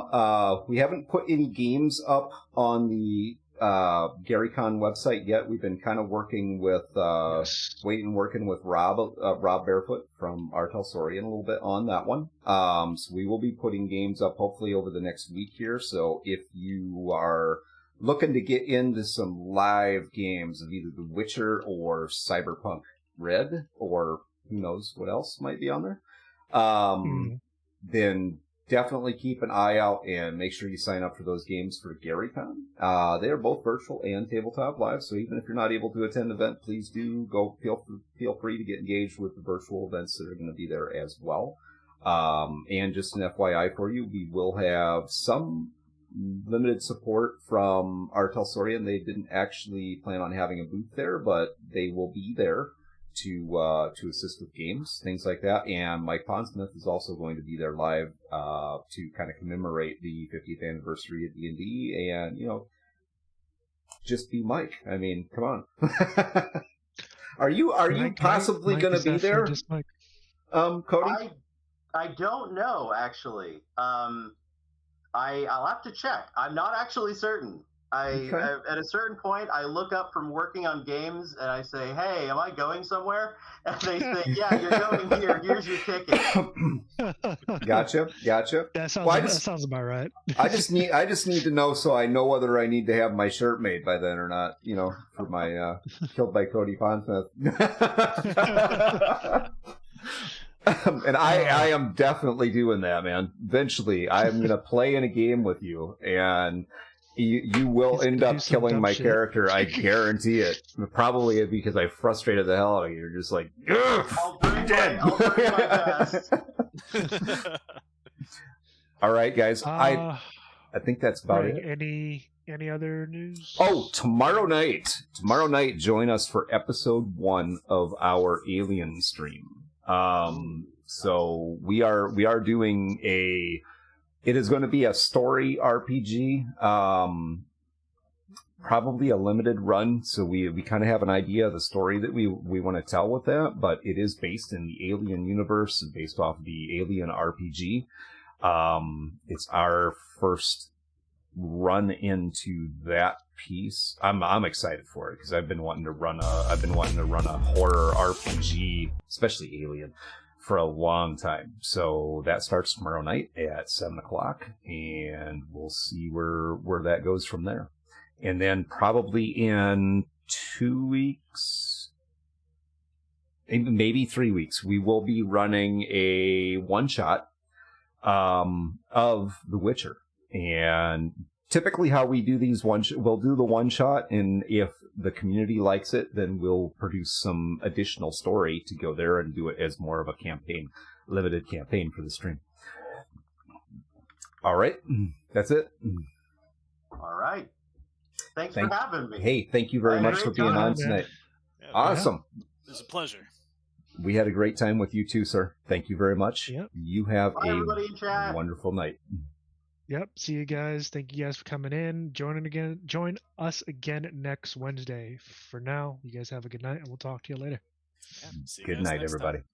We haven't put any games up on the GaryCon website yet. We've been kind of working with working with Rob Barefoot from Artel Sorian a little bit on that one. So we will be putting games up hopefully over the next week here. So if you are looking to get into some live games of either The Witcher or Cyberpunk Red, or who knows what else might be on there, then definitely keep an eye out and make sure you sign up for those games for GaryCon. They are both virtual and tabletop live, so even if you're not able to attend the event, please do go. Feel free to get engaged with the virtual events that are going to be there as well. And just an FYI for you, we will have some limited support from Artel Sorian. They didn't actually plan on having a booth there, but they will be there to assist with games, things like that. And Mike Pondsmith is also going to be there live to kind of commemorate the 50th anniversary of D&D, and just be Mike. I mean, come on. Are you possibly going to be there, Cody? I don't know, actually. I'll have to check. I'm not actually certain. At a certain point, I look up from working on games and I say, "Hey, am I going somewhere?" And they say, "Yeah, you're going here. Here's your ticket." Gotcha. That sounds about right. I just need to know, so I know whether I need to have my shirt made by then or not. For my Killed by Cody Pondsmith. And I am definitely doing that, man. Eventually, I'm going to play in a game with you, and you will end up killing my character. I guarantee it. Probably because I frustrated the hell out of you. You're just like, I'll bring my best. All right, guys. I think that's about it. Any other news? Oh, tomorrow night, join us for episode 1 of our Alien stream. So we are doing it is going to be a story RPG, probably a limited run. So we kind of have an idea of the story that we want to tell with that, but it is based in the Alien universe and based off the Alien RPG. It's our first run into that piece. I'm excited for it because I've been wanting to run a horror RPG, especially Alien, for a long time. So that starts tomorrow night at 7:00, and we'll see where that goes from there. And then probably in 2 weeks, maybe 3 weeks, we will be running a one-shot of The Witcher. And typically how we do these we'll do the one shot, and if the community likes it, then we'll produce some additional story to go there and do it as more of a limited campaign for the stream. All right. That's it. All right. Thanks for having me. Hey, thank you very much for being on tonight. Yeah, awesome. It was a pleasure. We had a great time with you too, sir. Thank you very much. Yep. You have everybody in chat. Wonderful night. Yep. See you guys. Thank you guys for coming in. Join us again next Wednesday. For now, you guys have a good night, and we'll talk to you later. Yeah, see you Good guys night, next everybody. time.